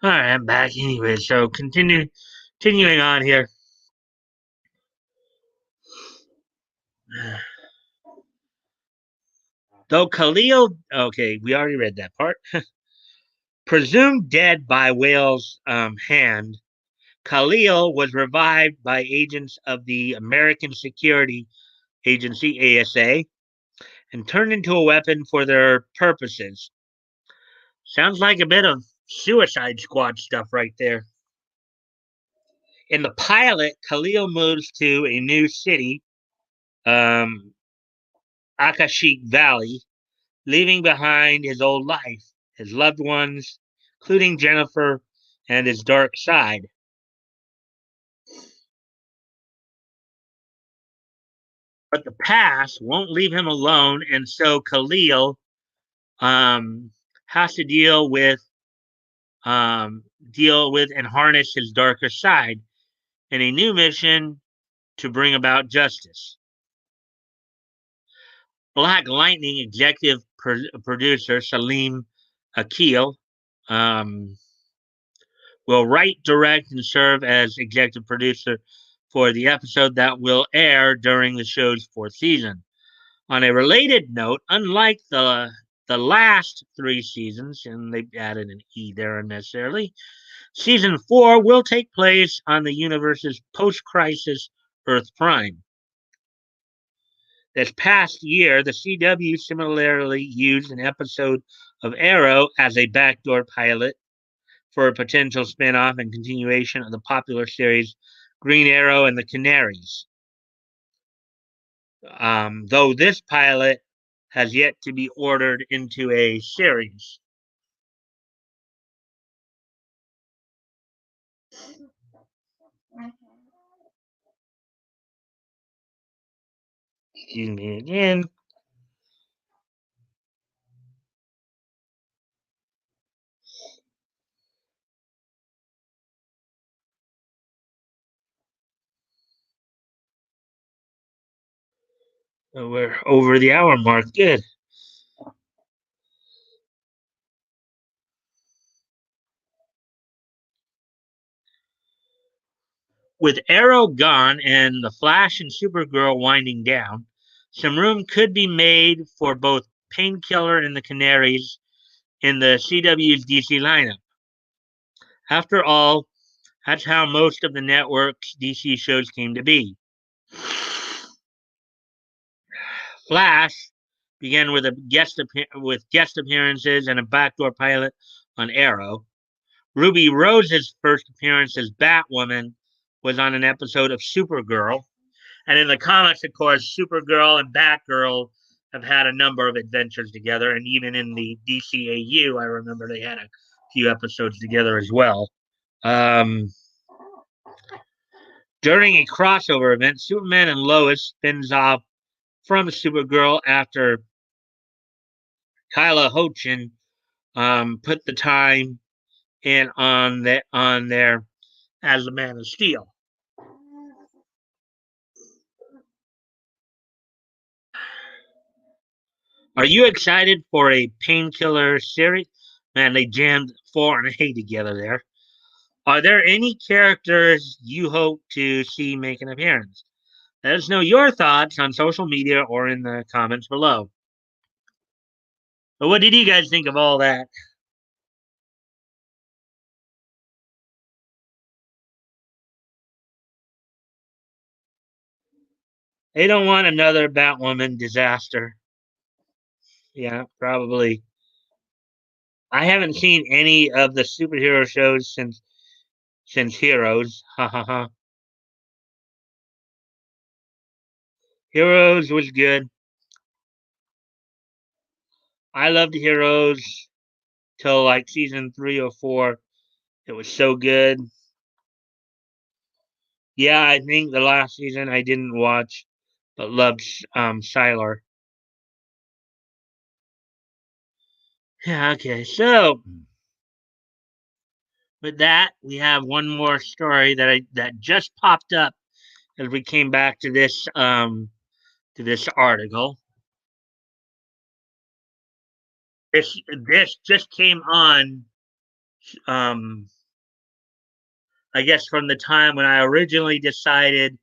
All right, I'm back anyway. So continuing on here. Though Khalil, okay, we already read that part. Presumed dead by Whale's hand, Khalil was revived by agents of the American Security Agency, ASA, and turned into a weapon for their purposes. Sounds like a bit of Suicide Squad stuff right there. In the pilot, Khalil moves to a new city, um, Akashic Valley, leaving behind his old life, his loved ones, including Jennifer, and his dark side. But the past won't leave him alone, and so Khalil um, has to deal with and harness his darker side in a new mission to bring about justice. Black Lightning executive producer Salim Akil um, will write, direct, and serve as executive producer for the episode that will air during the show's fourth season. On a related note, unlike the last three seasons, and they added an E there unnecessarily, season 4 will take place on the universe's post-crisis Earth Prime. This past year, the CW similarly used an episode of Arrow as a backdoor pilot for a potential spin-off and continuation of the popular series Green Arrow and the Canaries. Though this pilot has yet to be ordered into a series. Excuse me again. We're over the hour mark. Good. With Arrow gone and the Flash and Supergirl winding down, some room could be made for both Painkiller and the Canaries in the CW's DC lineup. After all, that's how most of the network's DC shows came to be. Flash began with guest appearances and a backdoor pilot on Arrow. Ruby Rose's first appearance as Batwoman was on an episode of Supergirl. And in the comics, of course, Supergirl and Batgirl have had a number of adventures together. And even in the DCAU, I remember they had a few episodes together as well. Um, During a crossover event, Superman and Lois spins off from Supergirl after Kyla Hochin put the time in on there as the Man of Steel. Are you excited for a Painkiller series? Man, they jammed 4 and 8 together there. Are there any characters you hope to see make an appearance? Let us know your thoughts on social media or in the comments below. But what did you guys think of all that? They don't want another Batwoman disaster. Yeah, probably. I haven't seen any of the superhero shows since Heroes. Ha ha ha. Heroes was good. I loved Heroes till like season 3 or 4. It was so good. Yeah, I think the last season I didn't watch, but loved Siler. Yeah, okay. So with that, we have one more story that just popped up as we came back to this article. This just came on um I guess from the time when I originally decided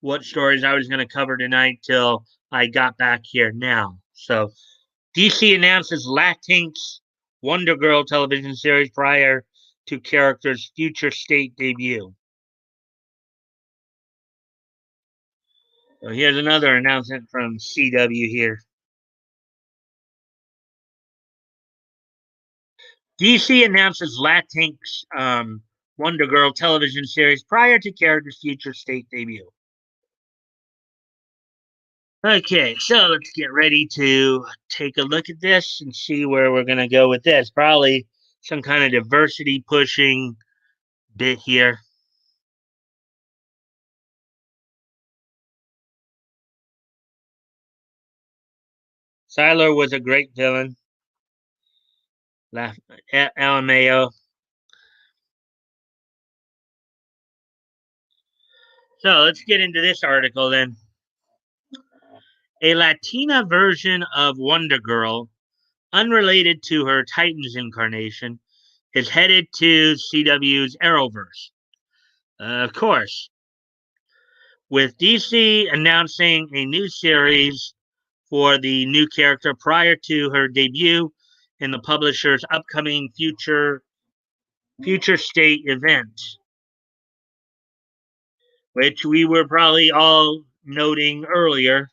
what stories I was going to cover tonight till I got back here now. So DC announces Latinx Wonder Girl television series prior to character's future state debut. So here's another announcement from CW here. DC announces Latinx Wonder Girl television series prior to character's future state debut. Okay, so let's get ready to take a look at this and see where we're going to go with this. Probably some kind of diversity pushing bit here. Siler was a great villain. LMAO. So let's get into this article then. A Latina version of Wonder Girl, unrelated to her Titans incarnation, is headed to CW's Arrowverse. Of course, with DC announcing a new series for the new character prior to her debut in the publisher's upcoming Future State event, which we were probably all noting earlier.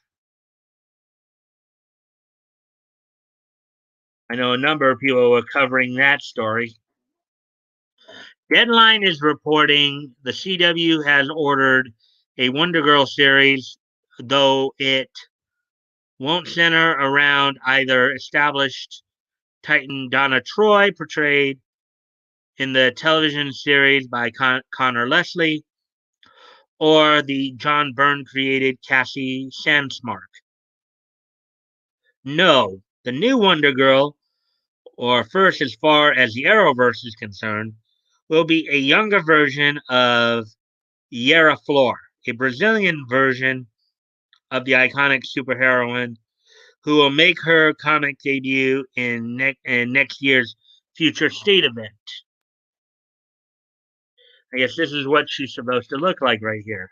I know a number of people were covering that story. Deadline is reporting the CW has ordered a Wonder Girl series, though it won't center around either established Titan Donna Troy, portrayed in the television series by Connor Leslie, or the John Byrne created Cassie Sandsmark. No, the new Wonder Girl, or first as far as the Arrowverse is concerned, will be a younger version of Yara Flor, a Brazilian version of the iconic superheroine who will make her comic debut in next year's Future State event. I guess this is what she's supposed to look like right here.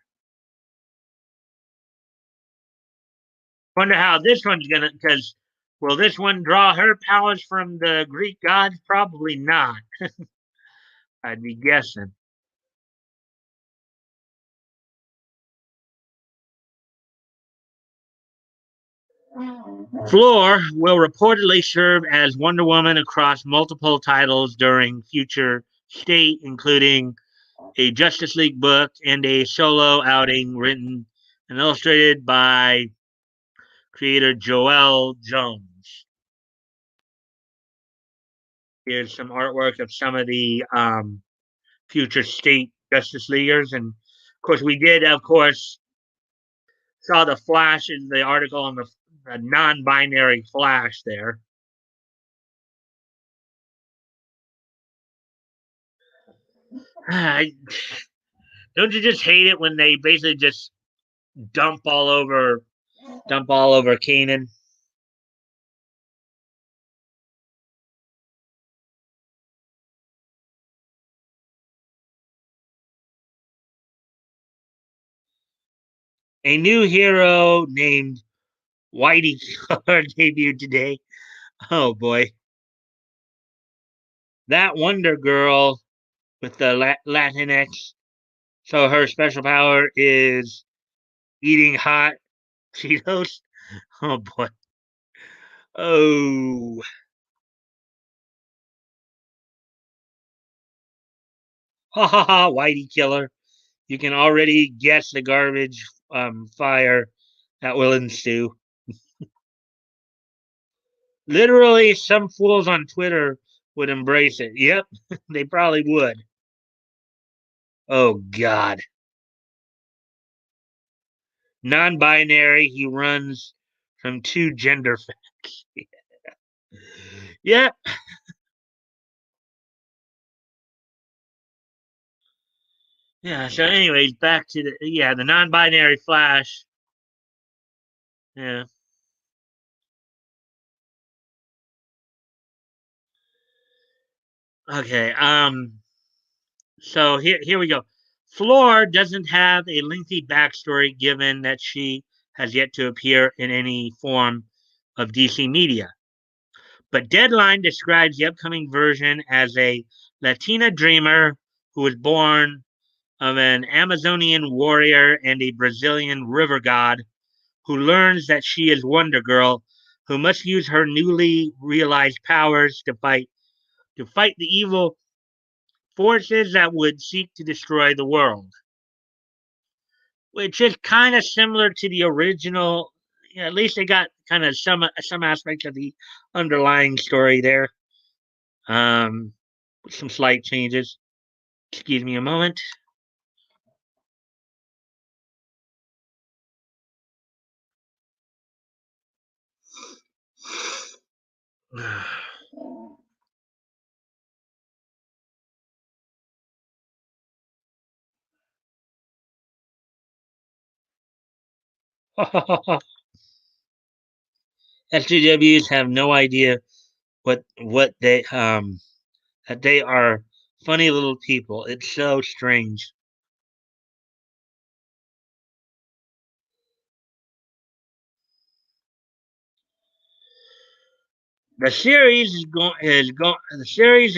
Wonder how this one's gonna, because will this one draw her powers from the Greek gods? Probably not. I'd be guessing. Floor will reportedly serve as Wonder Woman across multiple titles during Future State, including a Justice League book and a solo outing written and illustrated by creator Joel Jones. Here's some artwork of some of the Future State Justice Leaguers, and of course we did, of course, saw the Flash in the article on the non-binary Flash there. I, don't you just hate it when they basically just dump all over Kanan? A new hero named Whitey Killer debuted today. Oh boy, that Wonder Girl with the Latinx. So her special power is eating hot Cheetos. Oh boy. Oh, ha ha ha! Whitey Killer. You can already guess the garbage fire that will ensue. Literally, some fools on Twitter would embrace it. Yep, they probably would. Oh God. Non-binary. He runs from two gender facts. Yep. Yeah. So, anyways, back to the non-binary Flash. Yeah. Okay. So here we go. Floor doesn't have a lengthy backstory, given that she has yet to appear in any form of DC media. But Deadline describes the upcoming version as a Latina dreamer who was born of an Amazonian warrior and a Brazilian river god who learns that she is Wonder Girl, who must use her newly realized powers to fight the evil forces that would seek to destroy the world. Which is kind of similar to the original. Yeah, at least they got kind of some aspects of the underlying story there. With some slight changes. Excuse me a moment. SJWs have no idea what they that they are funny little people. It's so strange. The series is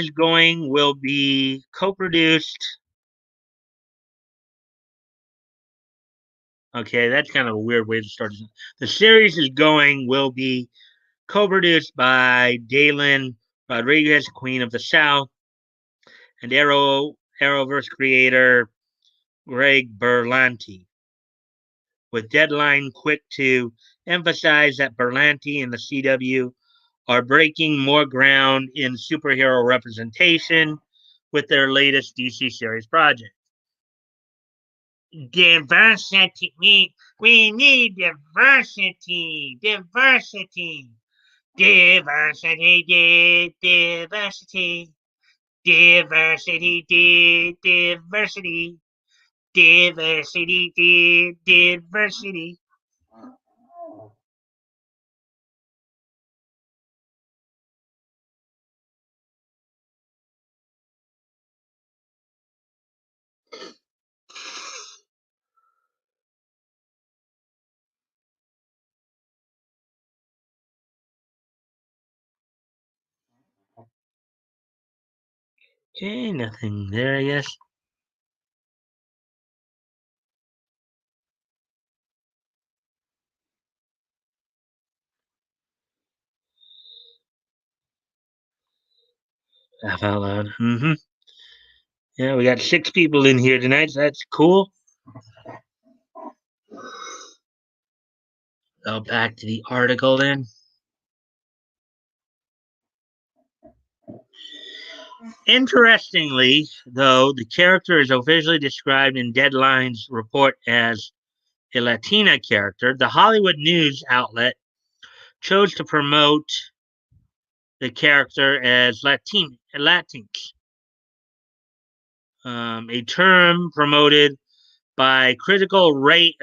going will be co-produced. Okay, that's kind of a weird way to start. The series is going will be co-produced by Dalen Rodriguez, Queen of the South, and Arrowverse creator Greg Berlanti, with Deadline quick to emphasize that Berlanti and the CW are breaking more ground in superhero representation with their latest DC series project. Diversity. We need diversity. Diversity. Diversity. Diversity. Diversity. Diversity. Diversity. Diversity. Okay, nothing there, I guess. Laugh out loud. Yeah, we got 6 people in here tonight, so that's cool. So back to the article then. Interestingly, though, the character is officially described in Deadline's report as a Latina character. The Hollywood news outlet chose to promote the character as Latinx, a term promoted by critical race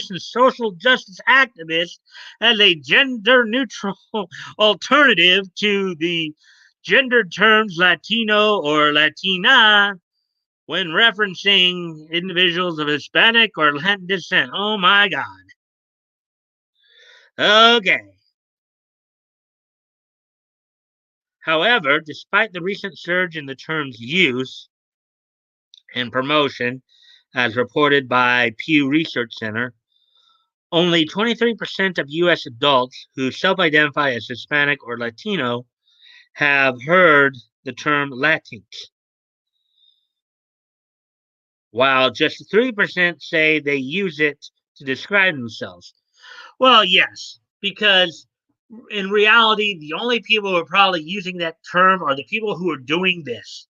and social justice activists as a gender neutral alternative to the gendered terms Latino or Latina when referencing individuals of Hispanic or Latin descent. Oh my God. Okay. However, despite the recent surge in the term's use and promotion, as reported by Pew Research Center, only 23% of U.S. adults who self identify as Hispanic or Latino have heard the term Latinx, while just 3% say they use it to describe themselves. Well, yes, because in reality, the only people who are probably using that term are the people who are doing this.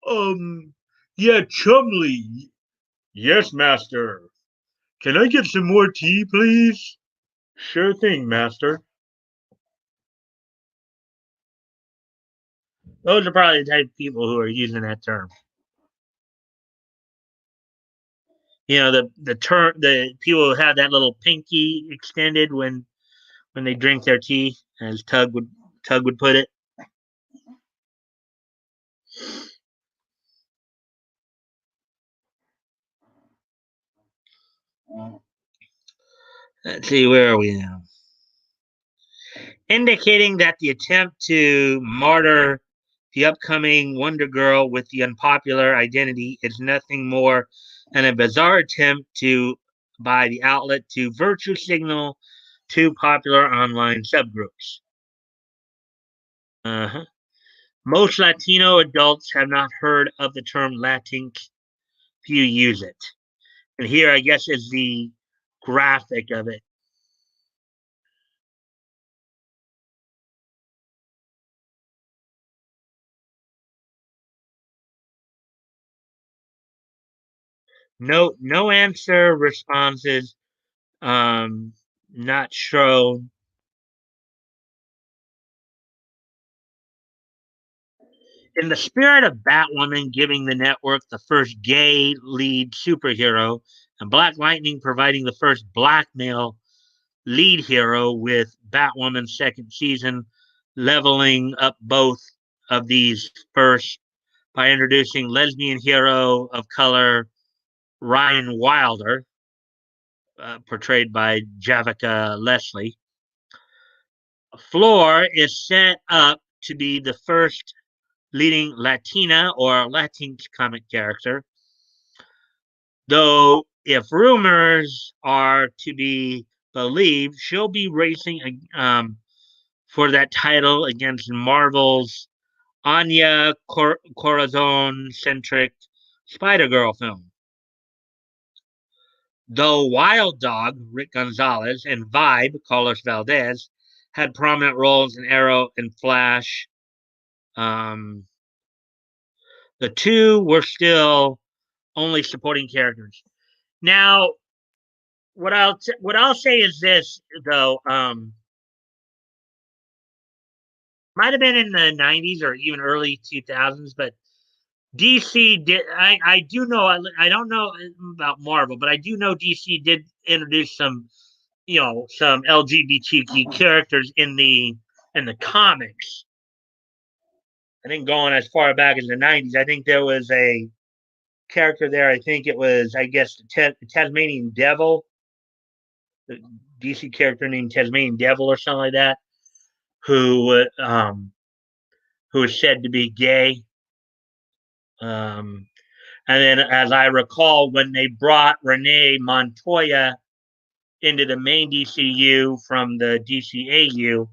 Um, yeah, Chumley. Yes, master. Can I get some more tea, please? Sure thing, master. Those are probably the type of people who are using that term. You know, the people who have that little pinky extended when they drink their tea, as Tug would put it. Let's see, where are we now? Indicating that the attempt to martyr the upcoming Wonder Girl with the unpopular identity is nothing more than a bizarre attempt to by the outlet to virtue signal to popular online subgroups. Uh-huh. Most Latino adults have not heard of the term Latinx. Few use it. And here, I guess, is the graphic of it. No answer responses. Not shown. In the spirit of Batwoman giving the network the first gay lead superhero, and Black Lightning providing the first black male lead hero with Batwoman's second season, leveling up both of these first by introducing lesbian hero of color Ryan Wilder, portrayed by Javicia Leslie. Floor is set up to be the first leading Latina or Latinx comic character, though if rumors are to be believed, she'll be racing for that title against Marvel's Anya Corazon-centric Spider-Girl film. Though Wild Dog, Rick Gonzalez, and Vibe, Carlos Valdez, had prominent roles in Arrow and Flash, the two were still only supporting characters. Now, what I'll say is this though, might have been in the '90s or even early 2000s, but DC did. I do know. I don't know about Marvel, but I do know DC did introduce some, some LGBTQ characters in the comics. I think going as far back as the '90s, I think there was a character there. I think it was, I guess, the Tasmanian Devil, the DC character named Tasmanian Devil or something like that, who who is said to be gay. Um, and then, as I recall, when they brought Renee Montoya into the main DCU from the DCAU,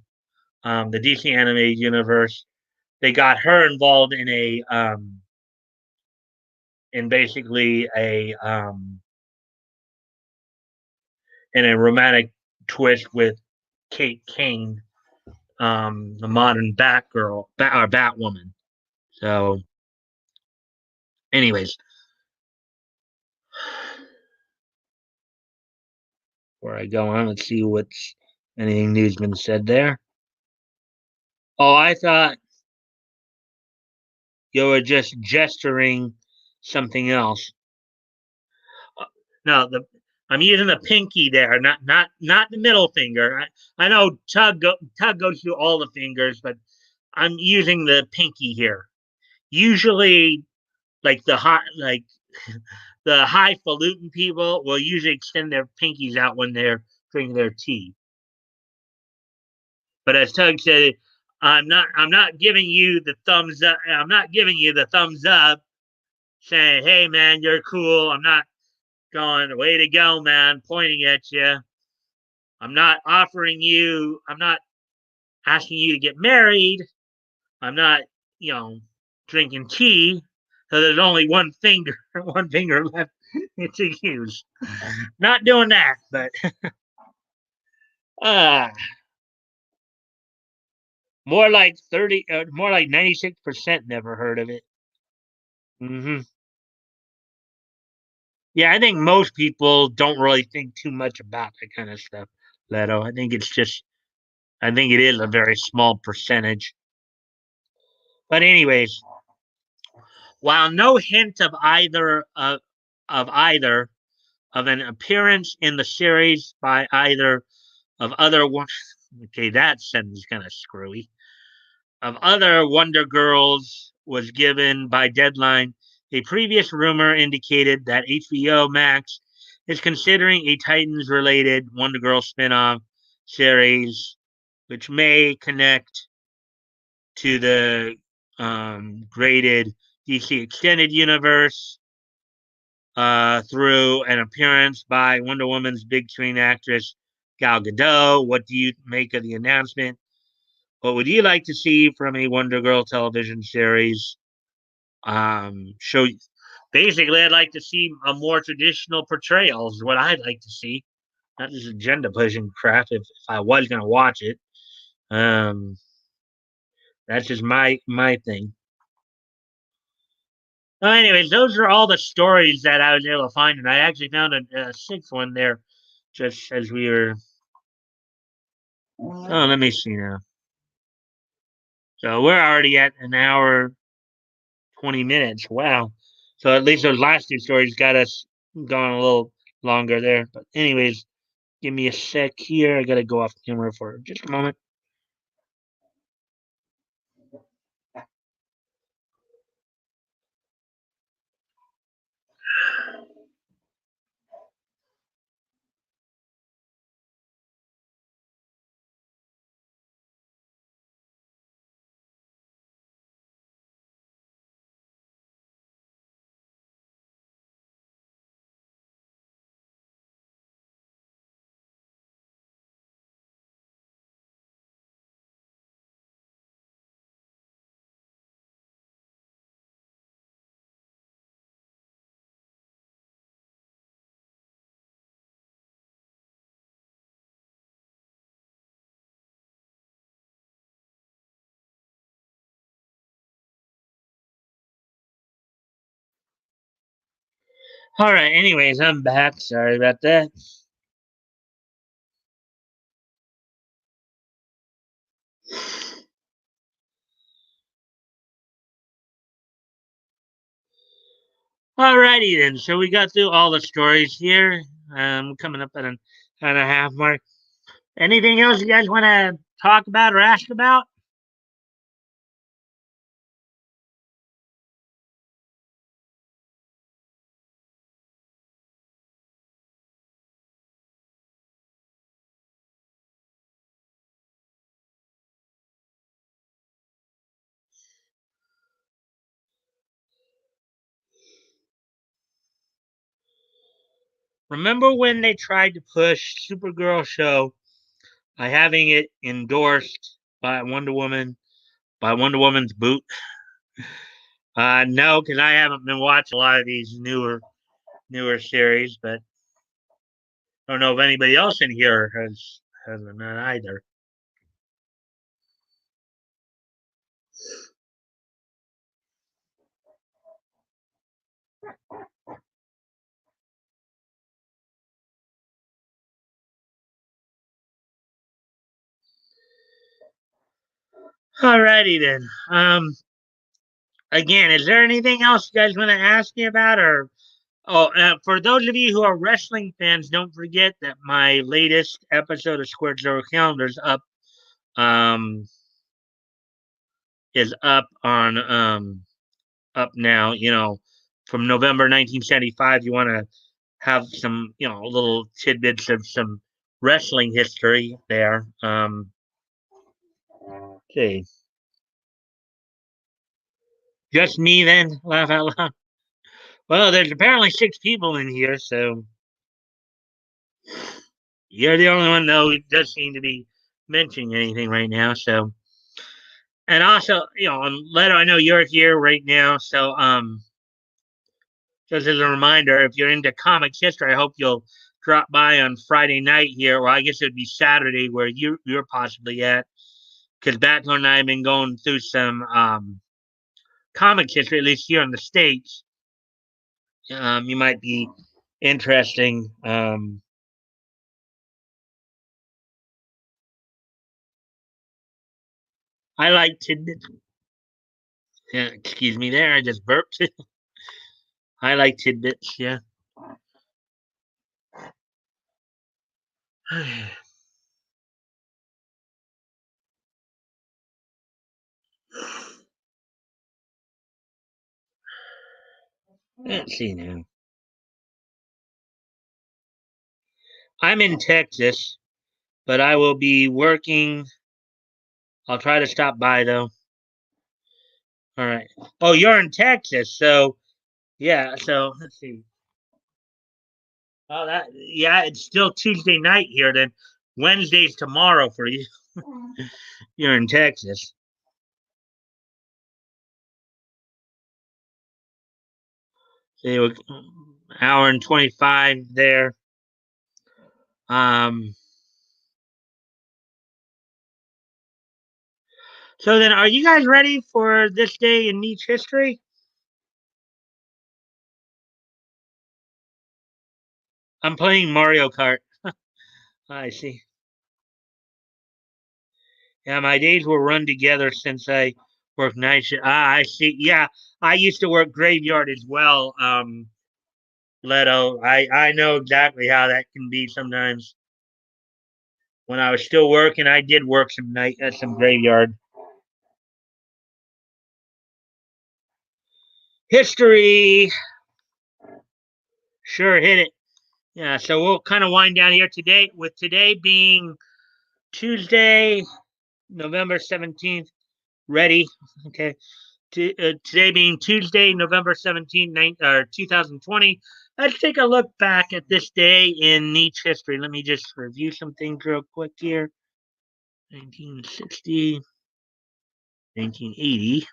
the DC animated universe, they got her involved in basically in a romantic twist with Kate Kane, the modern Batgirl, or Batwoman. So, anyways, where I go on, let's see what's anything new's been said there. Oh, I thought you were just gesturing something else. No, I'm using the pinky there, not the middle finger. I know Tug goes through all the fingers, but I'm using the pinky here. Usually, like the highfalutin people will usually extend their pinkies out when they're drinking their tea. But as Tug said, I'm not giving you the thumbs up. I'm not giving you the thumbs up, saying, "Hey, man, you're cool." I'm not going, "Way to go, man," pointing at you. I'm not asking you to get married. I'm not, drinking tea. So there's only one finger, one finger left to use. Not doing that, but uh, more like 96% never heard of it. Hmm. Yeah, I think most people don't really think too much about that kind of stuff, Leto. I think it is a very small percentage. But anyways, while no hint of either of an appearance in the series by either of other one, okay, that sentence is kind of screwy. Of other Wonder Girls was given by Deadline, a previous rumor indicated that HBO Max is considering a Titans related Wonder Girl spinoff series, which may connect to the graded DC Extended Universe through an appearance by Wonder Woman's big screen actress Gal Gadot. What do you make of the announcement? What would you like to see from a Wonder Girl television series? Show Basically, I'd like to see a more traditional portrayal. Is what I'd like to see, not this agenda pushing crap. If I was going to watch it, um, that's just my thing. Well, anyways, those are all the stories that I was able to find, and I actually found a sixth one there, just as we were. Oh, let me see now. So we're already at an hour 20 minutes. Wow. So at least those last two stories got us going a little longer there. But anyways, give me a sec here. I gotta go off camera for just a moment. All right. Anyways, I'm back. Sorry about that. Alrighty then. So we got through all the stories here. Coming up at at a half mark. Anything else you guys want to talk about or ask about? Remember when they tried to push Supergirl show by having it endorsed by Wonder Woman's boot? No, because I haven't been watching a lot of these newer series, but I don't know if anybody else in here has not either. Alrighty then. Again, is there anything else you guys want to ask me about, or for those of you who are wrestling fans, don't forget that my latest episode of Squared Zero Calendar um is up now. You know, from November 1975. You want to have some little tidbits of some wrestling history there. Okay, just me then. Laugh out loud. Well, there's apparently six people in here, so you're the only one though who does seem to be mentioning anything right now. So, and also, Leto, I know you're here right now, so just as a reminder, if you're into comics history, I hope you'll drop by on Friday night here, or I guess it'd be Saturday where you're possibly at, because Batman and I have been going through some comics history, at least here in the states. You might be interesting. I like tidbits. Yeah, excuse me there. I just burped. I like tidbits. Yeah. Let's see now. I'm in Texas, but I will be working. I'll try to stop by though. All right. Oh, you're in Texas, so yeah. So let's see. Oh, that yeah. It's still Tuesday night here. Then Wednesday's tomorrow for you. You're in Texas. See, hour and 25 there. Um. So then, are you guys ready for this day in niche history? I'm playing Mario Kart. I see. Yeah, my days will run together since I Work night shift. I see. Yeah, I used to work graveyard as well. Leto, I know exactly how that can be sometimes. When I was still working, I did work some night at some graveyard. History, sure, hit it. Yeah, so we'll kind of wind down here today with today being Tuesday, November 17th. Ready? Okay. Today being Tuesday, November 17th, 2020. Let's take a look back at this day in Nietzsche history. Let me just review some things real quick here. 1960, 1980,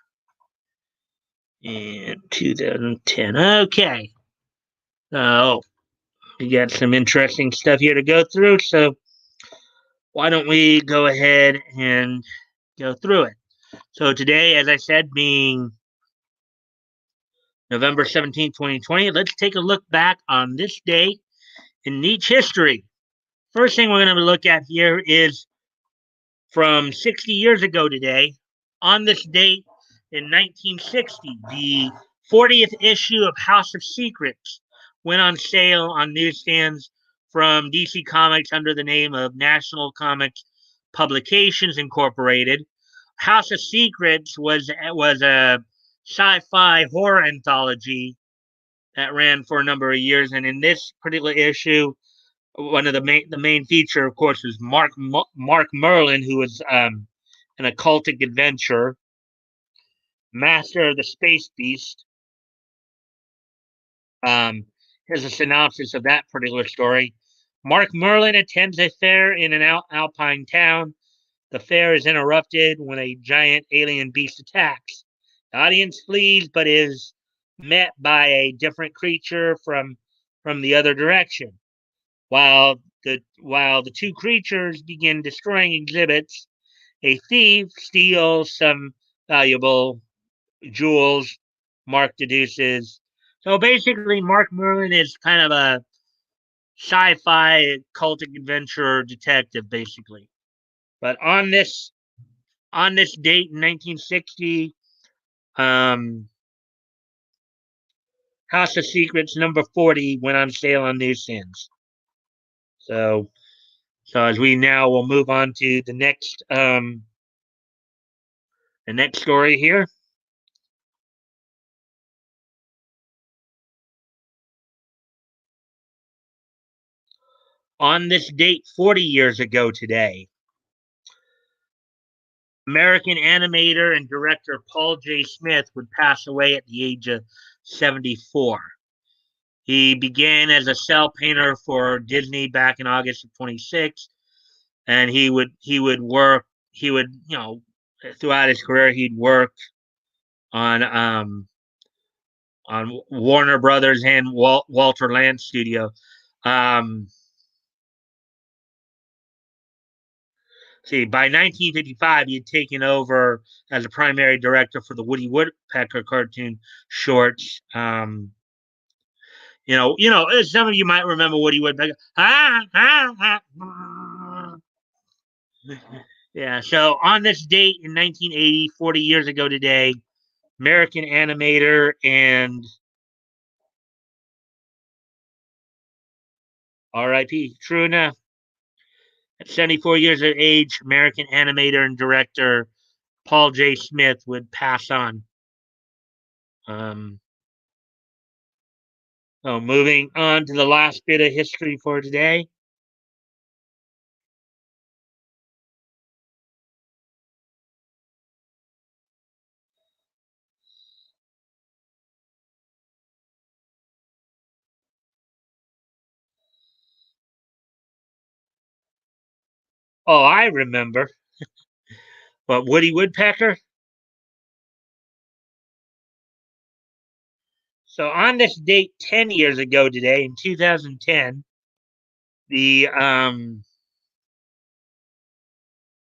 and 2010. Okay. So we got some interesting stuff here to go through. So why don't we go ahead and go through it? So today, as I said, being November 17th, 2020, let's take a look back on this day in Nietzsche history. First thing we're going to look at here is from 60 years ago today. On this date in 1960, the 40th issue of House of Secrets went on sale on newsstands from DC Comics under the name of National Comics Publications Incorporated. House of Secrets was a sci-fi horror anthology that ran for a number of years, and in this particular issue, one of the main feature, of course, was Mark Merlin, who was an occultic adventurer, master of the space beast. Um, Here's a synopsis of that particular story. Mark Merlin attends a fair in an alpine town. The fair is interrupted when a giant alien beast attacks. The audience flees, but is met by a different creature from the other direction. While the two creatures begin destroying exhibits, a thief steals some valuable jewels. Mark deduces. So basically, Mark Merlin is kind of a sci-fi cultic adventurer detective, basically. But on this date in 1960, um, House of Secrets number 40 went on sale on newsstands. So, so as we now will move on to the next story here. On this date 40 years ago today, American animator and director Paul J. Smith would pass away at the age of 74. He began as a cell painter for Disney back in August of 26, and he would work he would throughout his career he'd work on Warner Brothers and Walter Land Studio. Um, by 1955, he had taken over as a primary director for the Woody Woodpecker cartoon shorts. Some of you might remember Woody Woodpecker. Yeah. So on this date in 1980, 40 years ago today, American animator and R.I.P. True enough. At 74 years of age, American animator and director Paul J. Smith would pass on. Um, Moving on to the last bit of history for today. Oh, I remember. But Woody Woodpecker? So on this date 10 years ago today, in 2010, the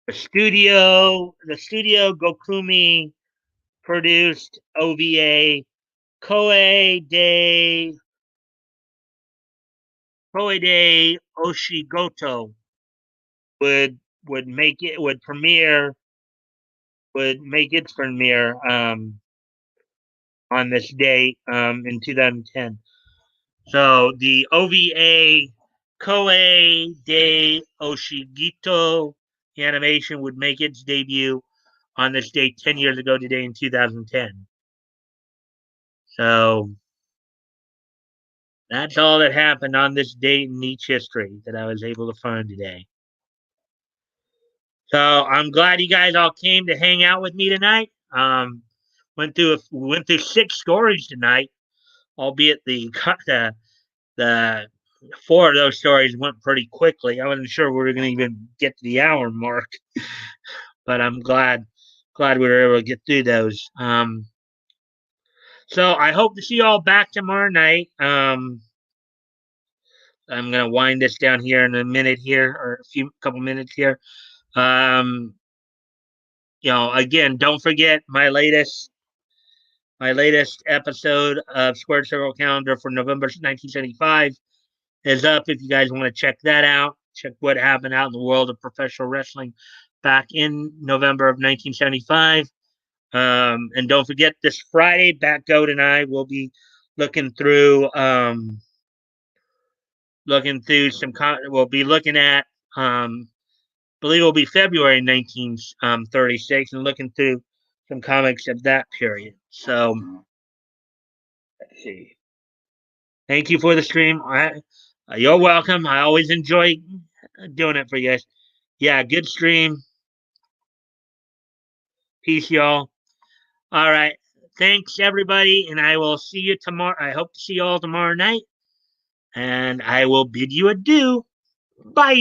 the studio Gokumi produced OVA Koei de Oshigoto would premiere would make its premiere on this date in 2010. So the OVA Koei de Oshigito animation would make its debut on this date 10 years ago today in 2010. So that's all that happened on this date in each history that I was able to find today. So I'm glad you guys all came to hang out with me tonight. Went through 6 stories tonight, albeit the 4 of those stories went pretty quickly. I wasn't sure we were going to even get to the hour mark, but I'm glad we were able to get through those. So I hope to see you all back tomorrow night. I'm gonna wind this down here in a minute here, or couple minutes here. Again, don't forget my latest episode of Squared Circle Calendar for November 1975 is up. If you guys want to check that out, check what happened out in the world of professional wrestling back in November of 1975. And don't forget, this Friday, Batgoat and I will be looking through we'll be looking at believe it will be February 1936 and looking through some comics of that period. So let's see. Thank you for the stream. You're welcome. I always enjoy doing it for you guys. Yeah, good stream. Peace, y'all. All right. Thanks, everybody. And I will see you tomorrow. I hope to see you all tomorrow night. And I will bid you adieu. Bye.